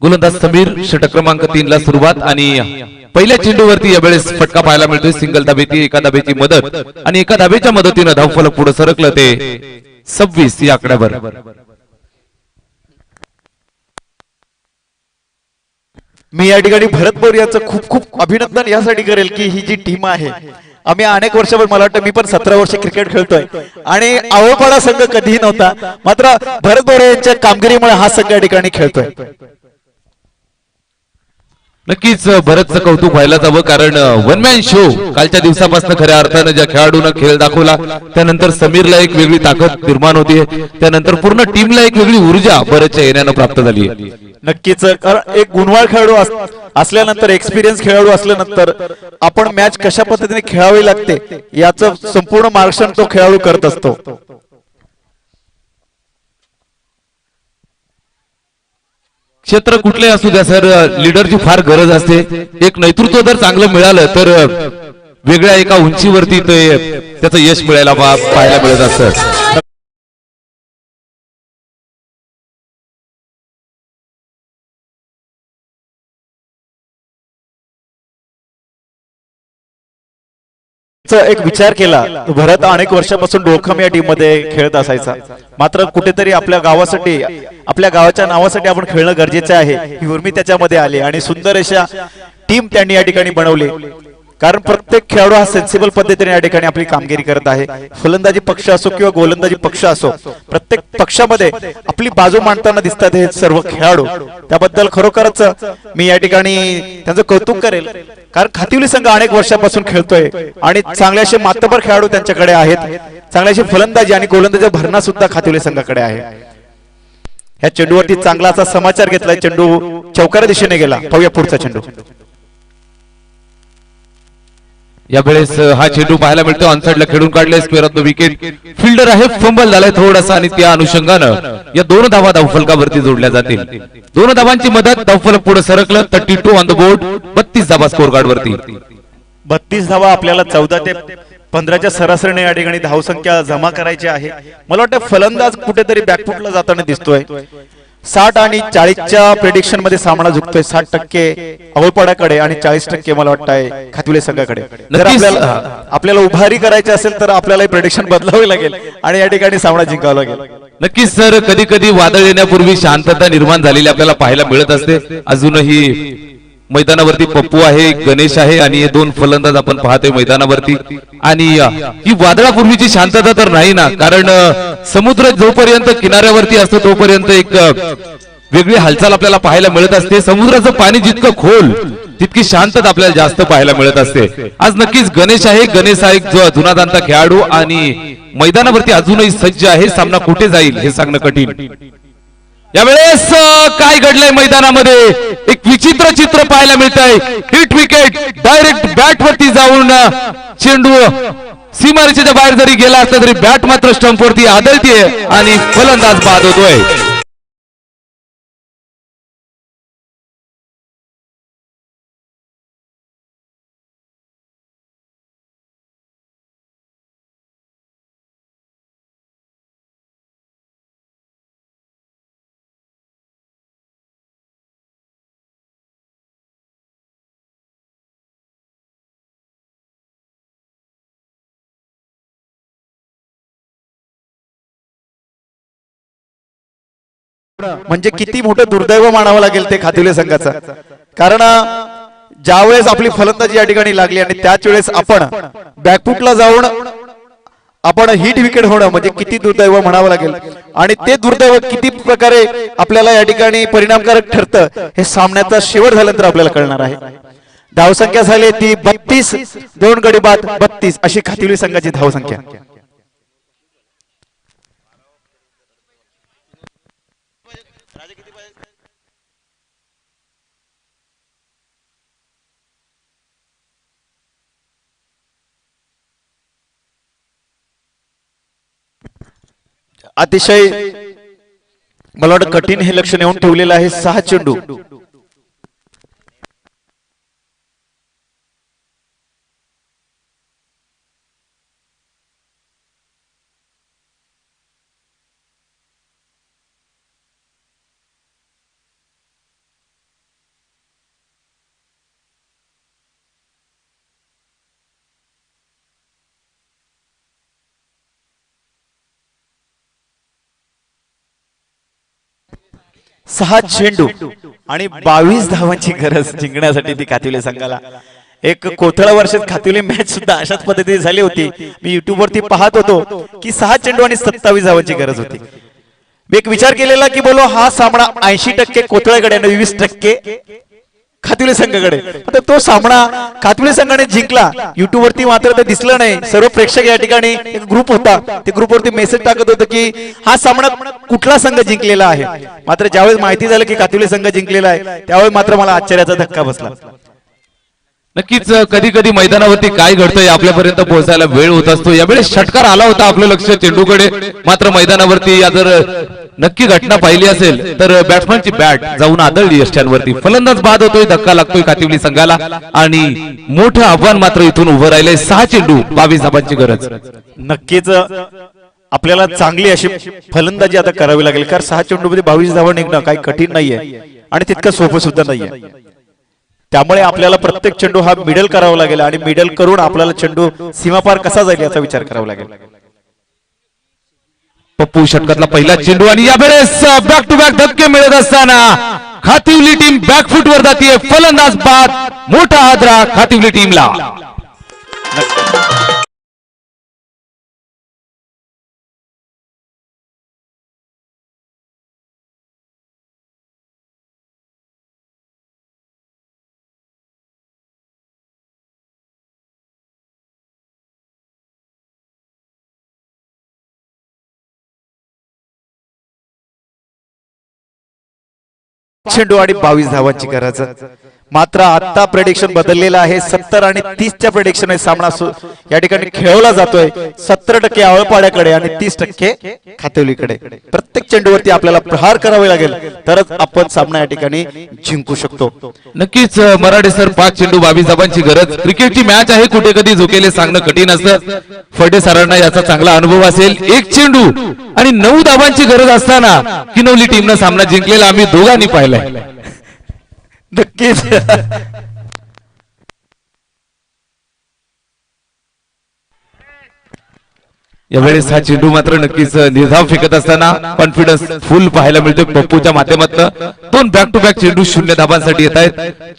गोलंदाज समीर षटक क्रमांक 3 ला सुरुवात आणि पहिल्या चेंडूवरती यावेळेस फटका पाहायला मिळतोय. सिंगल धाब्याची एका धाब्याची मदत आणि एका धाब्याच्या मदतीनं धावफलक पुढे सरकलं ते 26 या आकड्यावर. मी या ठिकाणी भरत बोर यांचं खूप खूप अभिनंदन यासाठी करेल की ही जी टीम आहे, आम्ही अनेक वर्षापूर्वी, मला वाटतं मी पण 17 वर्ष क्रिकेट खेळतोय आणि आवळपाडा संघ कधीही नव्हता, मात्र भरत बोरे यांच्या कामगिरीमुळे हा संघ या ठिकाणी खेळतोय. नक्कीच भरतचं कौतुक व्हायला जावं, कारण वन मॅन शो कालच्या दिवसापासून खऱ्या अर्थानं ज्या खेळाडूनं खेळ दाखवला त्यानंतर समीरला एक वेगळी ताकद निर्माण होतीये, त्यानंतर पूर्ण टीमला एक वेगळी ऊर्जा भरतच्या येण्यानं प्राप्त झाली आहे. नक्कीच, कारण एक गुणवाळ खेळाडू असल्यानंतर, एक्सपिरियन्स खेळाडू असल्यानंतर आपण मॅच कशा पद्धतीने खेळावी लागते याचं संपूर्ण मार्गदर्शन तो खेळाडू करत असतो. क्षेत्र कुठले असू द्या सर, लीडरची फार गरज असते. एक नेतृत्व जर चांगलं मिळालं तर वेगळ्या एका उंचीवरती त्याचं यश मिळायला पाहायला मिळत असतं. एक विचार केला, भरत अनेक वर्षापासून डोळखम या टीम मध्ये खेळत असायचा, मात्र कुठेतरी आपल्या गावासाठी, आपल्या गावाच्या नावासाठी आपण खेळणं गरजेचं आहे ही उर्मी त्याच्यामध्ये आली आणि सुंदर अशा टीम त्यांनी या ठिकाणी बनवली. कारण प्रत्येक खेळाडू हा सेन्सिबल पद्धतीने या ठिकाणी आपली कामगिरी करत आहे. फलंदाजी पक्ष असो किंवा गोलंदाजी पक्ष असो, प्रत्येक पक्षामध्ये आपली बाजू मांडताना दिसतात हे सर्व खेळाडू. त्याबद्दल खरोखरच मी या ठिकाणी त्यांचं कौतुक करेल, कारण खातिवली संघ अनेक वर्षापासून खेळतोय आणि चांगले असे मातबर खेळाडू त्यांच्याकडे आहेत. चांगले असे फलंदाजी आणि गोलंदाजी भरणा सुद्धा खातिवली संघाकडे आहे. ह्या चेंडूवरती चांगला असा समाचार घेतलाय, चेंडू चौकारा दिशेने गेला. पाहूया पुढचा चेंडू. यावेळेस हा चेंडू पाहायला मिळतो, ऑनसाइडला खेळून काढले, square of the wicket. Fielder आहे, फंबल झालाय थोडासा आणि त्या अनुषंगानं या 2 धावा धावफलकावरती जोडल्या जातील. 2 धावांची मदत, धावफलक पुढे सरकलं. 32 ऑन द बोर्ड, 32 धावा स्कोर कार्ड वरती. 32 धावा आपल्याला 14 ते 15च्या सरासरीने या ठिकाणी धावसंख्या जमा करायची आहे. मला वाटतं फलंदाज कुठेतरी बॅकफुटला जाताना दिसतोय. 60 आणि 40च्या प्रेडिक्शन मध्ये सामना झुकतोय. 60% अवळपाड्याकडे आणि 40% मला वाटतंय खातिवली संघाकडे. जर आपल्याला उभारी करायची असेल तर आपल्याला प्रेडिक्शन बदलावी लागेल आणि या ठिकाणी सामना जिंकावा लागेल. नक्कीच सर, कधी कधी वादळ येण्यापूर्वी शांतता निर्माण झालेली आपल्याला पाहायला मिळत असते. अजूनही मैदानावरती पप्पू आहे, गणेश आहे आणि हे 2 फलंदाज आपण पाहतोय मैदानावरती. आणि ही वादळापूर्वीची शांतता तर नाही ना, कारण समुद्र जोपर्यंत किनाऱ्यावरती असतो तोपर्यंत एक वेगळी हालचाल आपल्याला पाहायला मिळत असते. समुद्राचं पाणी जितकं खोल तितकी शांतता आपल्याला जास्त पाहायला मिळत असते. आज नक्कीच गणेश आहे, गणेश हा एक जो जुना जाणता खेळाडू आणि मैदानावरती अजूनही सज्ज आहे. सामना कुठे जाईल हे सांगणं कठीण. यावेळेस काय घडलंय मैदानामध्ये, एक विचित्र चित्र पाहायला मिळत आहे. हिट विकेट डायरेक्ट बॅट वरती जाऊन चेंडू सीमारेषेच्या बाहेर जरी गेला असला तरी बॅट मात्र स्टंप वरती आदळतीये आणि फलंदाज बाद होतोय. म्हणजे किती मोठं दुर्दैव मानावं लागेल ते खातिवली संघाचं, कारण ज्यावेळेस आपली फलंदाजी या ठिकाणी लागली आणि त्याच वेळेस आपण बॅकफुटला जाऊन आपण हिट विकेट होणं म्हणजे किती दुर्दैव म्हणावं लागेल. आणि ते दुर्दैव किती प्रकारे आपल्याला या ठिकाणी परिणामकारक ठरतं हे सामन्याचा शेवट झाल्यानंतर आपल्याला कळणार आहे. धावसंख्या झाली ती 32, 2 गडी बाद 32 अशी खातिवली संघाची धावसंख्या. अतिशय मला वाटतं कठीण हे लक्ष नेऊन ठेवलेलं आहे. 6 चेंडू 6 चेंडू आणि 22 धावांची गरज जिंकण्यासाठी ती कातिवले संघाला. एक कोथळा वर्षात खातिवली मॅच सुद्धा अशाच पद्धतीने झाली होती. मी युट्यूब वरती पाहत होतो की 6 चेंडू आणि 27 धावांची गरज होती. मी एक विचार केलेला की बोलो हा सामना 80% कोथळ्याकडे आणि 20% खातिवली संघाकडे. आता तो सामना खातिवली संघाने जिंकला. युट्यूब वरती मात्र ते दिसलं नाही. सर्व प्रेक्षक या ठिकाणी एक ग्रुप होता, ते ग्रुप वरती मेसेज टाकत होतं की हा सामना कुठला संघ जिंकलेला आहे. मात्र ज्यावेळेस माहिती झालं की खातिवली संघ जिंकलेला आहे त्यावेळी मात्र मला आश्चर्याचा धक्का बसला. नक्कीच कधी कधी मैदानावरती काय घडतंय आपल्यापर्यंत पोहोचायला वेळ होत असतो. यावेळेस षटकार आला होता आपलं लक्ष चेंडूकडे, मात्र मैदानावरती जर नक्की घटना पाहिली असेल तर बॅट्समनची बॅट जाऊन आदळली यष्ट्यांवरती. फलंदाज बाद होतोय, धक्का लागतोय कातिवली संघाला आणि मोठं आव्हान मात्र इथून उभं राहिलंय. 6 चेंडू 22 धाबांची गरज. नक्कीच आपल्याला चांगली अशी फलंदाजी आता करावी लागेल, कारण 6 चेंडू मध्ये 22 धावा निघणं काही कठीण नाहीये आणि तितकं सोपं सुद्धा नाहीये. त्यामुळे आपल्याला प्रत्येक चेंडू हा मिडल करावा लागेल आणि मिडल करून आपल्याला चेंडू सीमापार कसा जाईल याचा विचार करावा लागेल. पप्पू षटकातला पहिला चेंडू आणि यावेळेस बॅक टू बॅक धक्के मिळत असताना खातिवली टीम बॅकफुट वर जाते. फलंदाज बाद, मोठा हादरा खातिवली टीमला. चेंडू आणि 22 धावांची गरज. मात्र आता प्रेडिक्शन बदललेलं आहे. 70 आणि 30च्या प्रेडिक्शन सामना या ठिकाणी खेळवला जातोय. 70% आवळपाड्याकडे आणि 30% खातिवलीकडे. प्रत्येक चेंडूवरती आपल्याला प्रहार करावे लागेल तरच आपण सामना या ठिकाणी जिंकू शकतो. नक्कीच मराठे सर 5 चेंडू 22 धाबांची गरज. क्रिकेटची मॅच आहे, कुठे कधी झोकेले सांगणं कठीण असतं. फडे सरांना याचा चांगला अनुभव असेल. 1 चेंडू आणि 9 धाबांची गरज असताना किनवली टीमनं सामना जिंकलेला आम्ही दोघांनी पाहिलाय. नक्कीच यावेळेस हा चेंडू मात्र नक्कीच निर्धाव फेकत असताना कॉन्फिडन्स फुल पाहायला मिळतोय पप्पूच्या माध्यमातून. 2 बॅक टू बॅक चेंडू 0 धाबांसाठी येत आहेत.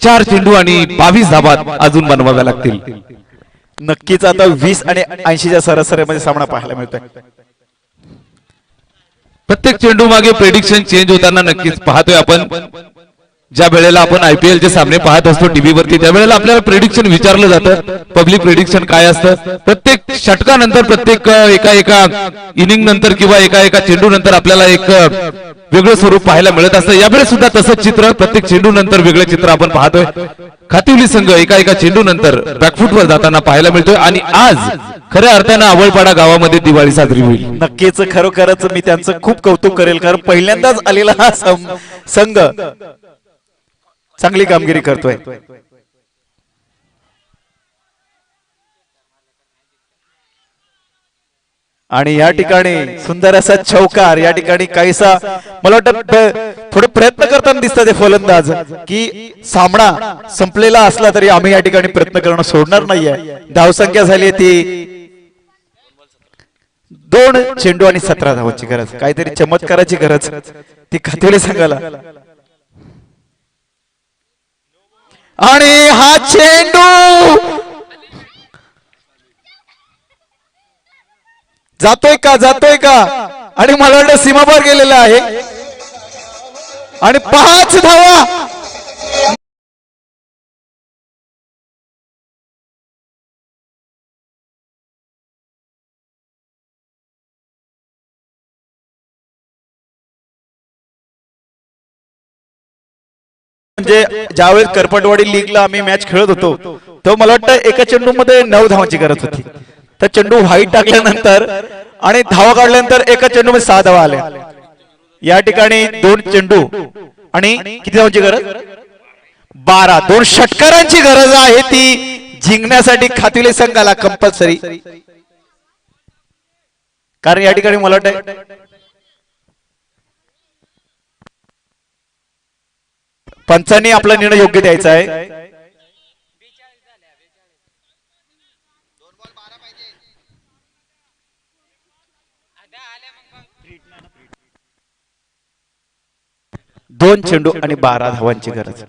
4 चेंडू आणि 22 धाबा अजून बनवाव्या लागतील. नक्कीच आता 20 आणि 80च्या सरासरीमध्ये सामना पाहायला मिळतोय. प्रत्येक चेंडू मागे प्रेडिक्शन चेंज होताना नक्कीच पाहतोय आपण. ज्या वेळेला आपण IPL चे सामने पाहत असतो टीव्ही वरती त्यावेळेला आपल्याला प्रेडिक्शन विचारलं जातं. पब्लिक प्रेडिक्शन काय असतं. प्रत्येक षटकानंतर, प्रत्येक एका इनिंग नंतर किंवा एका चेंडू नंतर आपल्याला एक वेगळं स्वरूप पाहायला मिळत असतं. यावेळेस सुद्धा तसंच चित्र, प्रत्येक चेंडू नंतर वेगळं चित्र आपण पाहतोय. खातिवली संघ एका चेंडू नंतर बॅकफुटवर जाताना पाहायला मिळतोय आणि आज खऱ्या अर्थानं आवळपाडा गावामध्ये दिवाळी साजरी होईल. नक्कीच खरोखरच मी त्यांचं खूप कौतुक करेल, कारण पहिल्यांदाच आलेला हा संघ चांगली कामगिरी करतोय. आणि या ठिकाणी सुंदर असा चौकार या ठिकाणी काहीसा मला वाटतं थोडे प्रयत्न करताना दिसतात फलंदाज की सामना संपलेला असला तरी आम्ही या ठिकाणी प्रयत्न करणं सोडणार नाहीये. धावसंख्या झाली ती 2 चेंडू आणि 17 धावांची गरज. काहीतरी चमत्काराची गरज ती खातिवली संघाला. आणि हा चेंडू जातोय का आणि मला वाटतं सीमापार गेलेला आहे आणि 5 धावा. म्हणजे ज्यावेळेस करपटवाडी लीगला आम्ही मॅच खेळत होतो तेव्हा मला वाटतं एका चेंडू मध्ये 9 धावांची गरज होती. तर चेंडू व्हाईट टाकल्यानंतर आणि धावा काढल्यानंतर एका चेंडू मध्ये 6 धावा आल्या. या ठिकाणी 2 चेंडू आणि किती धावांची गरज 12. 2 षटकारांची गरज आहे ती जिंकण्यासाठी खातिवली संघाला कंपल्सरी. कारण या ठिकाणी मला वाटतं पंचांनी आपला निर्णय योग्य द्यायचा आहे. 2 चेंडू आणि 12 धावांची गरज.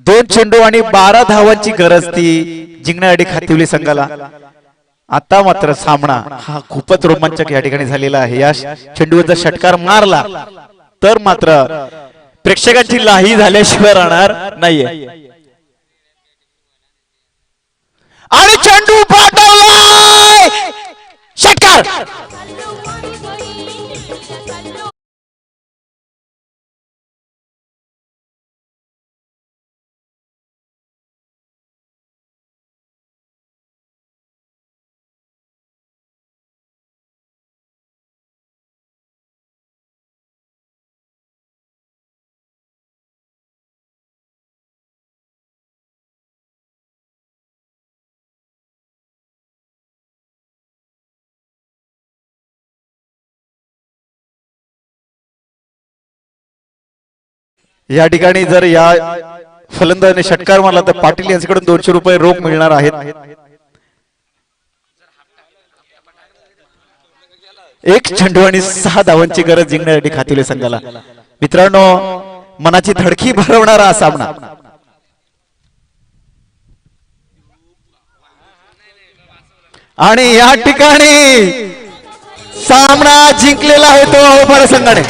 दोन चेंडू आणि 12 धावांची गरज ती जिंकण्यासाठी खातिवली संघाला. आता मात्र सामना हा खूपच रोमांचक या ठिकाणी झालेला आहे. या चेंडूवर जर षटकार मारला तर मात्र प्रेक्षकांची लाही झाल्याशिवाय राहणार नाहीये. आणि चेंडू पाठवलाय, षटकार. या ठिकाणी जर या फलंदाजाने षटकार मारला तर पाटील यांच्याकडून 200 रुपये रोख मिळणार आहेत. एक चेंडू आणि 6 धावांची गरज जिंकण्यासाठी खातिवली संघाला. मित्रांनो, मनाची धडकी भरवणारा हा सामना. आणि या ठिकाणी सामना जिंकलेला आहे तो अवलपाडा संघाने.